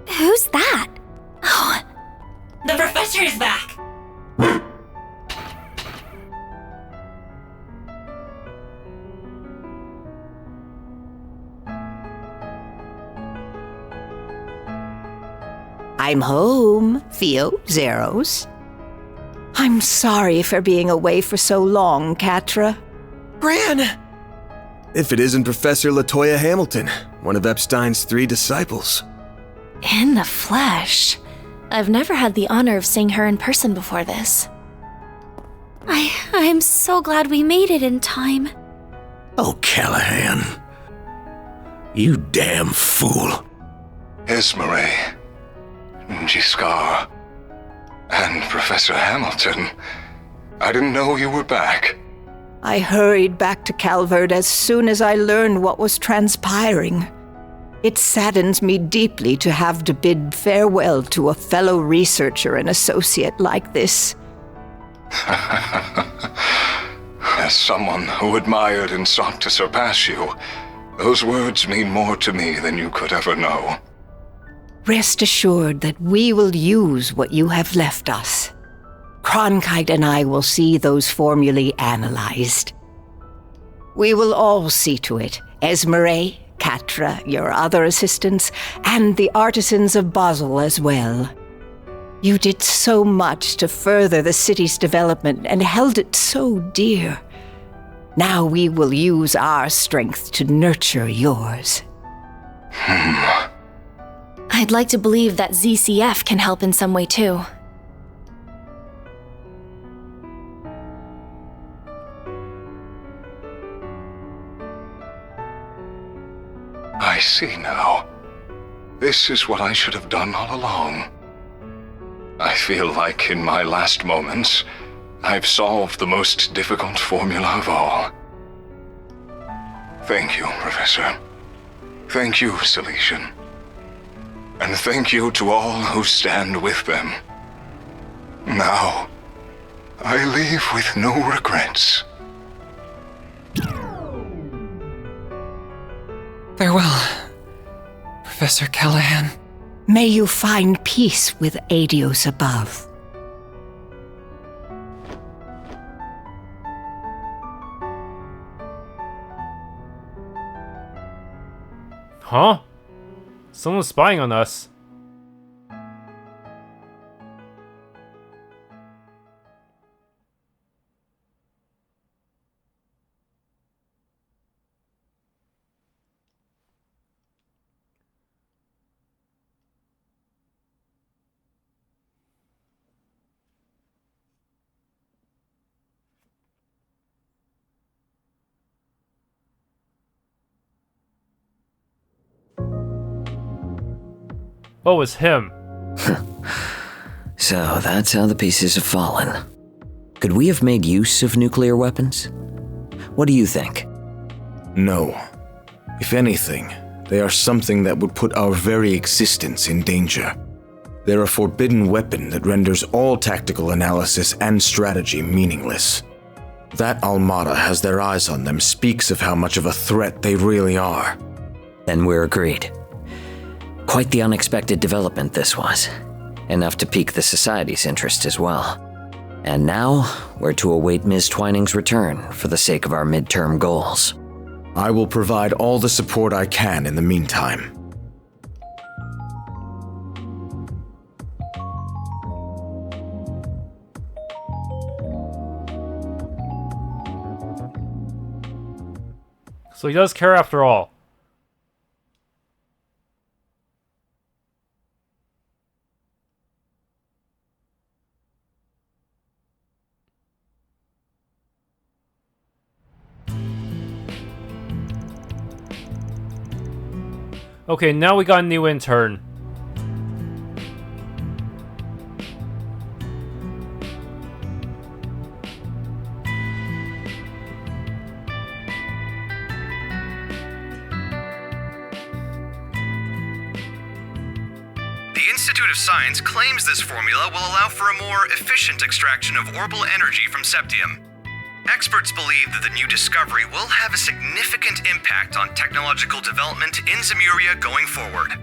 Who's that? Oh. The professor is back! I'm home, Theo, Zeros. I'm sorry for being away for so long, Quatre. Gran! If it isn't Professor LaToya Hamilton, one of Epstein's 3 disciples. In the flesh. I've never had the honor of seeing her in person before this. I'm so glad we made it in time. Oh, Callaghan. You damn fool. Esmeralda, Xycres, and Professor Hamilton. I didn't know you were back. I hurried back to Calvard as soon as I learned what was transpiring. It saddens me deeply to have to bid farewell to a fellow researcher and associate like this. As someone who admired and sought to surpass you, those words mean more to me than you could ever know. Rest assured that we will use what you have left us. Cronkite and I will see those formulae analyzed. We will all see to it, Esmeralda, Quatre, your other assistants, and the artisans of Basel as well. You did so much to further the city's development and held it so dear. Now we will use our strength to nurture yours. I'd like to believe that ZCF can help in some way too. I see now. This is what I should have done all along. I feel like in my last moments, I've solved the most difficult formula of all. Thank you, Professor. Thank you, Salesian. And thank you to all who stand with them. Now, I leave with no regrets. Farewell, Professor Callaghan. May you find peace with Adios above. Huh? Someone's spying on us. Oh, it's him. So that's how the pieces have fallen. Could we have made use of nuclear weapons? What do you think? No. If anything, they are something that would put our very existence in danger. They're a forbidden weapon that renders all tactical analysis and strategy meaningless. That Armada has their eyes on them speaks of how much of a threat they really are. Then we're agreed. Quite the unexpected development this was. Enough to pique the Society's interest as well. And now, we're to await Ms. Twining's return for the sake of our midterm goals. I will provide all the support I can in the meantime. So he does care after all. Okay, now we got a new intern. The Institute of Science claims this formula will allow for a more efficient extraction of orbital energy from septium. Experts believe that the new discovery will have a significant impact on technological development in Zemuria going forward.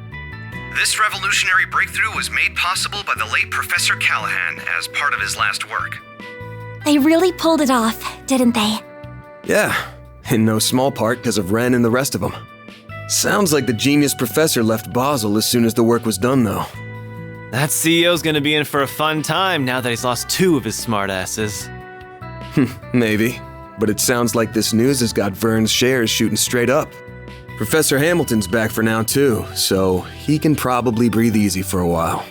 This revolutionary breakthrough was made possible by the late Professor Callaghan as part of his last work. They really pulled it off, didn't they? Yeah, in no small part because of Ren and the rest of them. Sounds like the genius professor left Basel as soon as the work was done, though. That CEO's gonna be in for a fun time now that he's lost 2 of his smartasses. Maybe, but it sounds like this news has got Vern's shares shooting straight up. Professor Hamilton's back for now too, so he can probably breathe easy for a while.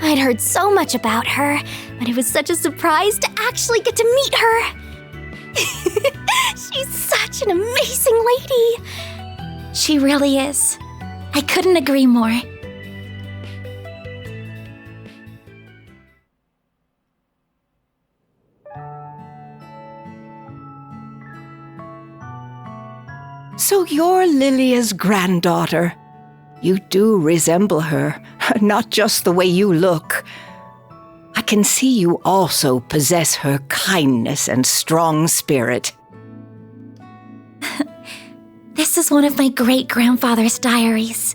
I'd heard so much about her, but it was such a surprise to actually get to meet her. She's such an amazing lady. She really is. I couldn't agree more. So you're Lilia's granddaughter. You do resemble her, not just the way you look. I can see you also possess her kindness and strong spirit. This is one of my great-grandfather's diaries.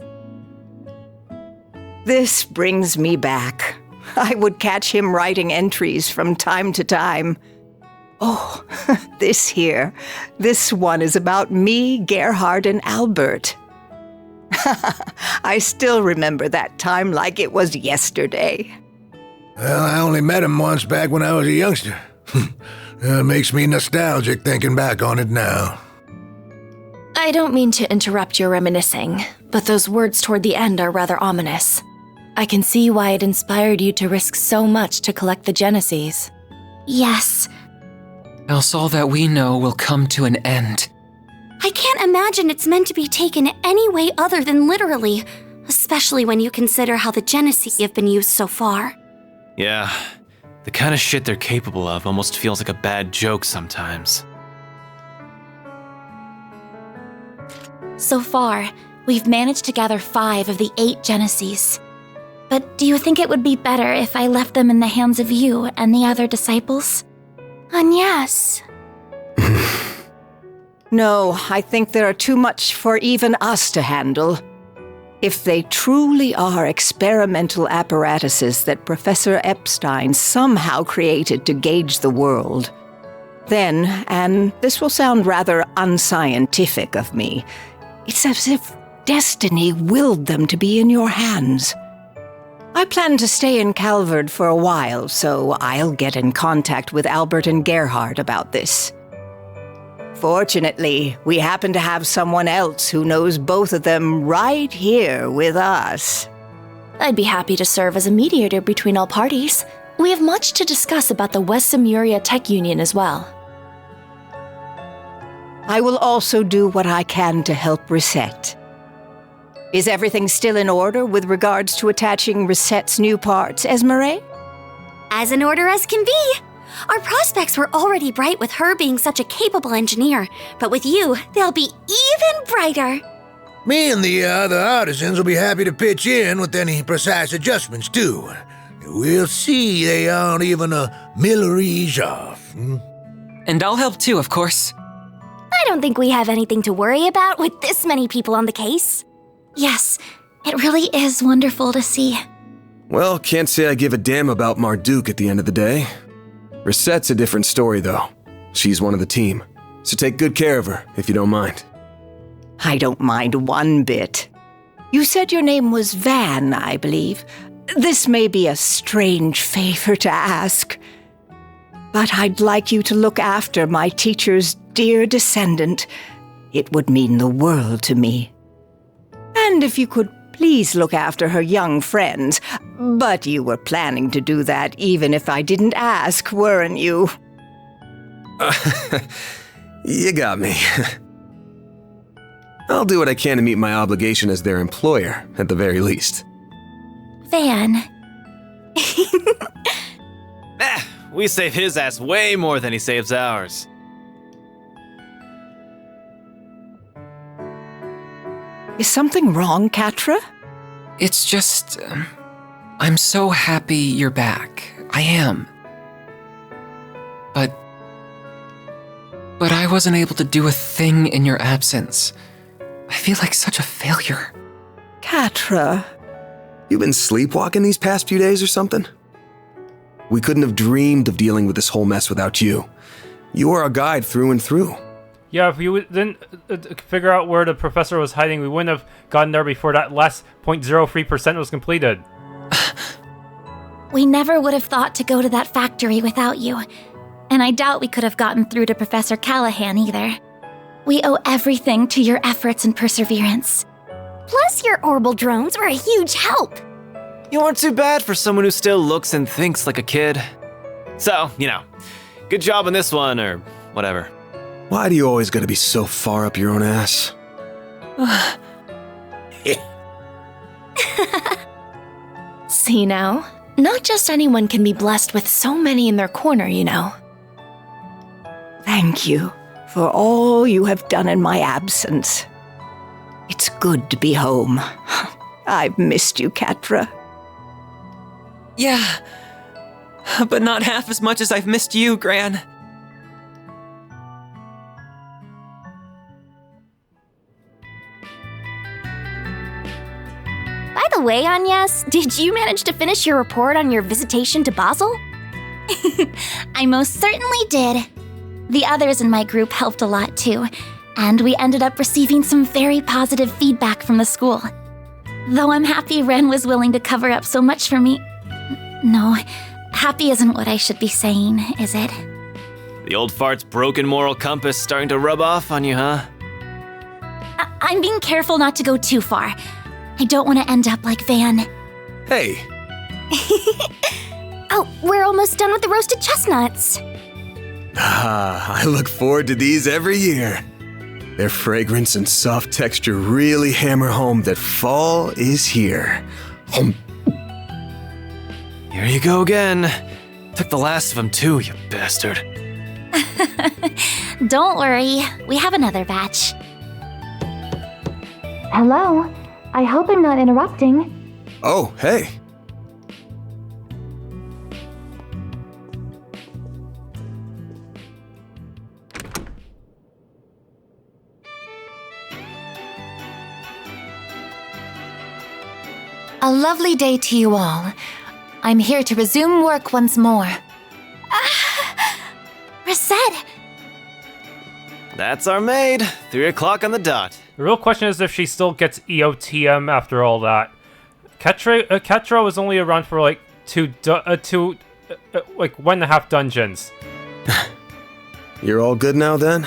This brings me back. I would catch him writing entries from time to time. Oh, this one is about me, Gerhard, and Albert. I still remember that time like it was yesterday. Well, I only met him once back when I was a youngster. It makes me nostalgic thinking back on it now. I don't mean to interrupt your reminiscing, but those words toward the end are rather ominous. I can see why it inspired you to risk so much to collect the Genesis. Yes. Else all that we know will come to an end. I can't imagine it's meant to be taken any way other than literally, especially when you consider how the Genesis have been used so far. Yeah, the kind of shit they're capable of almost feels like a bad joke sometimes. So far, we've managed to gather 5 of the 8 Genesis. But do you think it would be better if I left them in the hands of you and the other disciples? Agnes. No, I think there are too much for even us to handle. If they truly are experimental apparatuses that Professor Epstein somehow created to gauge the world, then, and this will sound rather unscientific of me, it's as if destiny willed them to be in your hands. I plan to stay in Calvard for a while, so I'll get in contact with Albert and Gerhard about this. Fortunately, we happen to have someone else who knows both of them right here with us. I'd be happy to serve as a mediator between all parties. We have much to discuss about the West Samuria Tech Union as well. I will also do what I can to help Reset. Is everything still in order with regards to attaching Reset's new parts, Esmeralda? As in order as can be. Our prospects were already bright with her being such a capable engineer, but with you, they'll be even brighter. Me and the other artisans will be happy to pitch in with any precise adjustments, too. We'll see they aren't even a millerage off. And I'll help too, of course. I don't think we have anything to worry about with this many people on the case. Yes, it really is wonderful to see. Well, can't say I give a damn about Marduk at the end of the day. Reset's a different story, though. She's one of the team, so take good care of her, if you don't mind. I don't mind one bit. You said your name was Van, I believe. This may be a strange favor to ask, but I'd like you to look after my teacher's dear descendant. It would mean the world to me. And if you could please look after her young friends. But you were planning to do that even if I didn't ask, weren't you? You got me. I'll do what I can to meet my obligation as their employer, at the very least. Van. We save his ass way more than he saves ours. Is something wrong, Quatre? It's just... I'm so happy you're back. I am. But I wasn't able to do a thing in your absence. I feel like such a failure. Quatre. You been sleepwalking these past few days or something? We couldn't have dreamed of dealing with this whole mess without you. You are our guide through and through. Yeah, if you didn't figure out where the professor was hiding, we wouldn't have gotten there before that last 0.03% was completed. We never would have thought to go to that factory without you. And I doubt we could have gotten through to Professor Callaghan either. We owe everything to your efforts and perseverance. Plus, your orbital drones were a huge help. You weren't too bad for someone who still looks and thinks like a kid. So, good job on this one, or whatever. Why do you always gotta be so far up your own ass? See now? Not just anyone can be blessed with so many in their corner, you know. Thank you for all you have done in my absence. It's good to be home. I've missed you, Quatre. Yeah, but not half as much as I've missed you, Gran. By the way, Agnes, did you manage to finish your report on your visitation to Basel? I most certainly did. The others in my group helped a lot too, and we ended up receiving some very positive feedback from the school. Though I'm happy Ren was willing to cover up so much for me. No, happy isn't what I should be saying, is it? The old fart's broken moral compass starting to rub off on you, huh? I'm being careful not to go too far. I don't want to end up like Van. Hey! Oh, we're almost done with the roasted chestnuts. I look forward to these every year. Their fragrance and soft texture really hammer home that fall is here. Here you go again. Took the last of them too, you bastard. Don't worry, we have another batch. Hello, I hope I'm not interrupting. Oh, hey. A lovely day to you all. I'm here to resume work once more. Reset! That's our maid. 3 o'clock on the dot. The real question is if she still gets EOTM after all that. Quatre was only around for like 1.5 dungeons. You're all good now then?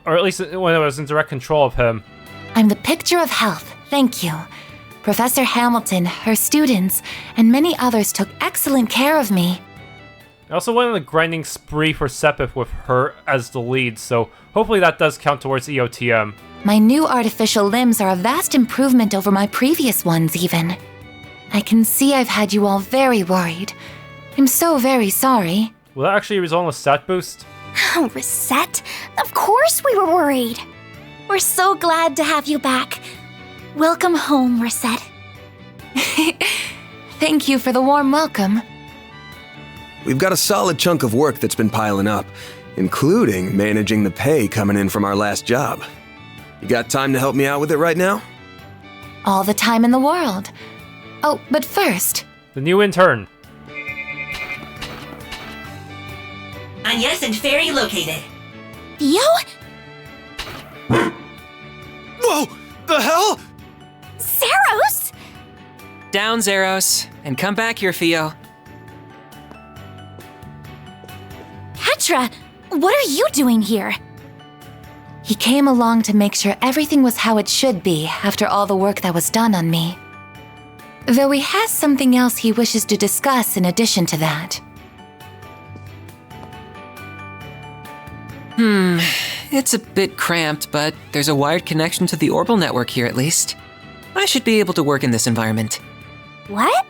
Or at least when I was in direct control of him. I'm the picture of health, thank you. Professor Hamilton, her students, and many others took excellent care of me. I also went on a grinding spree for Sepith with her as the lead, so hopefully that does count towards EOTM. My new artificial limbs are a vast improvement over my previous ones, even. I can see I've had you all very worried. I'm so very sorry. Will that actually result in a stat boost? Oh, Reset? Of course we were worried. We're so glad to have you back. Welcome home, Reset. Thank you for the warm welcome. We've got a solid chunk of work that's been piling up, including managing the pay coming in from our last job. You got time to help me out with it right now? All the time in the world. Oh, but first... The new intern. Agnes and Fairy located. Theo? Whoa! The hell? Zeros? Down, Zeros, and come back here, Theo. Quatre, what are you doing here? He came along to make sure everything was how it should be after all the work that was done on me. Though he has something else he wishes to discuss in addition to that. It's a bit cramped, but there's a wired connection to the orbital network here at least. I should be able to work in this environment. What?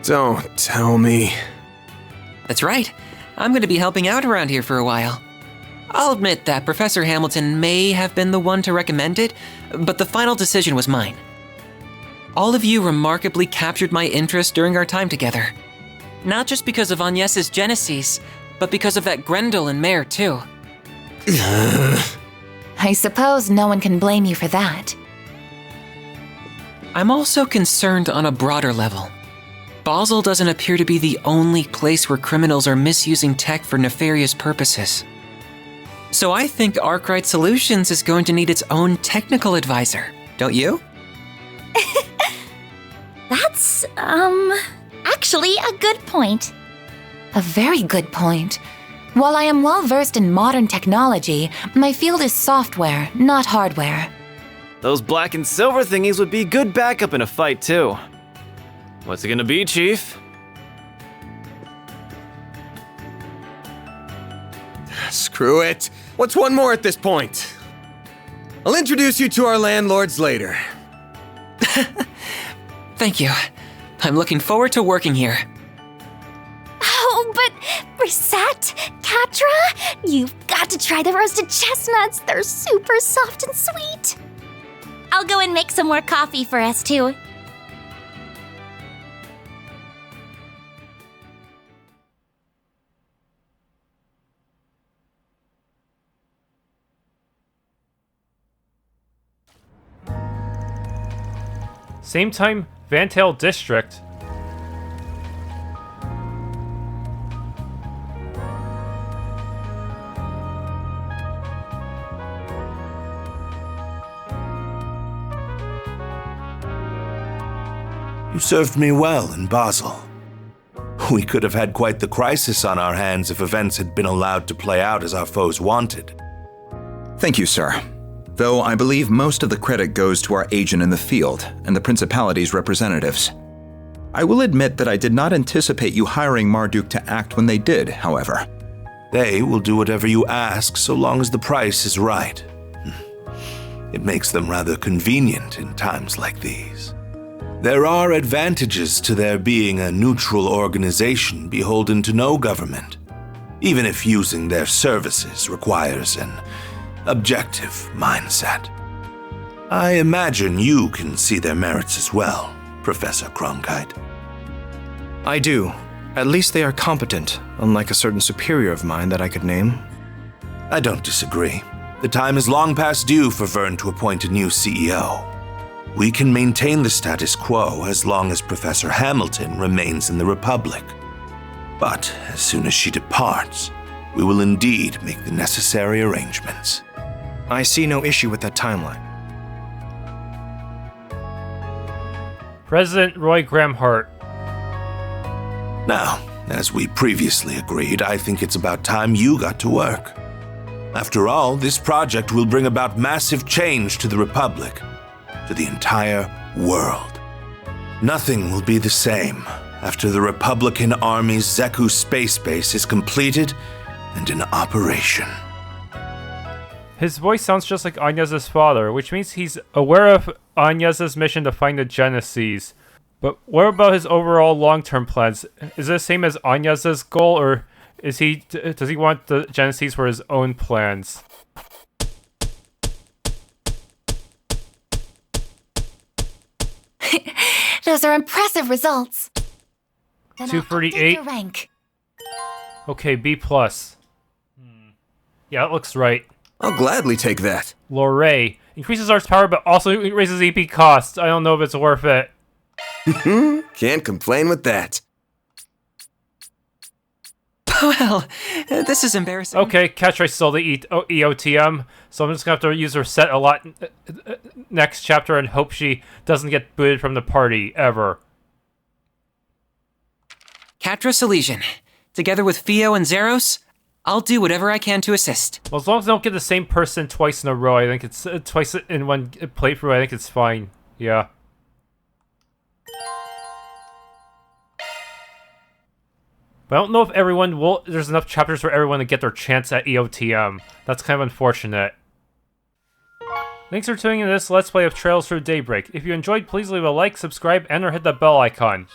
Don't tell me. That's right. I'm going to be helping out around here for a while. I'll admit that Professor Hamilton may have been the one to recommend it, but the final decision was mine. All of you remarkably captured my interest during our time together. Not just because of Agnes's Genesis, but because of that Grendel and Mare too. I suppose no one can blame you for that. I'm also concerned on a broader level. Basel doesn't appear to be the only place where criminals are misusing tech for nefarious purposes. So I think Arkride Solutions is going to need its own technical advisor, don't you? That's, actually a good point. A very good point. While I am well versed in modern technology, my field is software, not hardware. Those black and silver thingies would be good backup in a fight, too. What's it gonna be, Chief? Screw it. What's one more at this point? I'll introduce you to our landlords later. Thank you. I'm looking forward to working here. Oh, but Reset, Quatre, you've got to try the roasted chestnuts. They're super soft and sweet. I'll go and make some more coffee for us, too. Same time, Vantail District. You served me well in Basel. We could have had quite the crisis on our hands if events had been allowed to play out as our foes wanted. Thank you, sir. Though I believe most of the credit goes to our agent in the field and the Principality's representatives. I will admit that I did not anticipate you hiring Marduk to act when they did, however. They will do whatever you ask so long as the price is right. It makes them rather convenient in times like these. There are advantages to their being a neutral organization beholden to no government, even if using their services requires an objective mindset. I imagine you can see their merits as well, Professor Cronkite. I do. At least they are competent, unlike a certain superior of mine that I could name. I don't disagree. The time is long past due for Vern to appoint a new CEO. We can maintain the status quo as long as Professor Hamilton remains in the Republic. But as soon as she departs, we will indeed make the necessary arrangements. I see no issue with that timeline. President Roy Gramheart. Now, as we previously agreed, I think it's about time you got to work. After all, this project will bring about massive change to the Republic, to the entire world. Nothing will be the same after the Republican Army's Zeku space base is completed and in operation. His voice sounds just like Agnes's father, which means he's aware of Agnes's mission to find the Genesis. But what about his overall long-term plans? Is it the same as Agnes's goal, or does he want the Genesis for his own plans? Those are impressive results. Then 238. I'll update your rank. Okay, B+. Yeah, it looks right. I'll gladly take that. Lorray. Increases Art's power, but also raises EP costs. I don't know if it's worth it. Can't complain with that. Well, this is embarrassing. Okay, Quatre stole the EOTM, so I'm just gonna have to use her set a lot next chapter and hope she doesn't get booted from the party, ever. Quatre Silesian. Together with Fio and Zeros, I'll do whatever I can to assist. Well, as long as I don't get the same person twice in a row, I think it's twice in one playthrough, I think it's fine. Yeah. But I don't know if everyone will. There's enough chapters for everyone to get their chance at EOTM. That's kind of unfortunate. Thanks for tuning in to this Let's Play of Trails Through Daybreak. If you enjoyed, please leave a like, subscribe, and or hit the bell icon.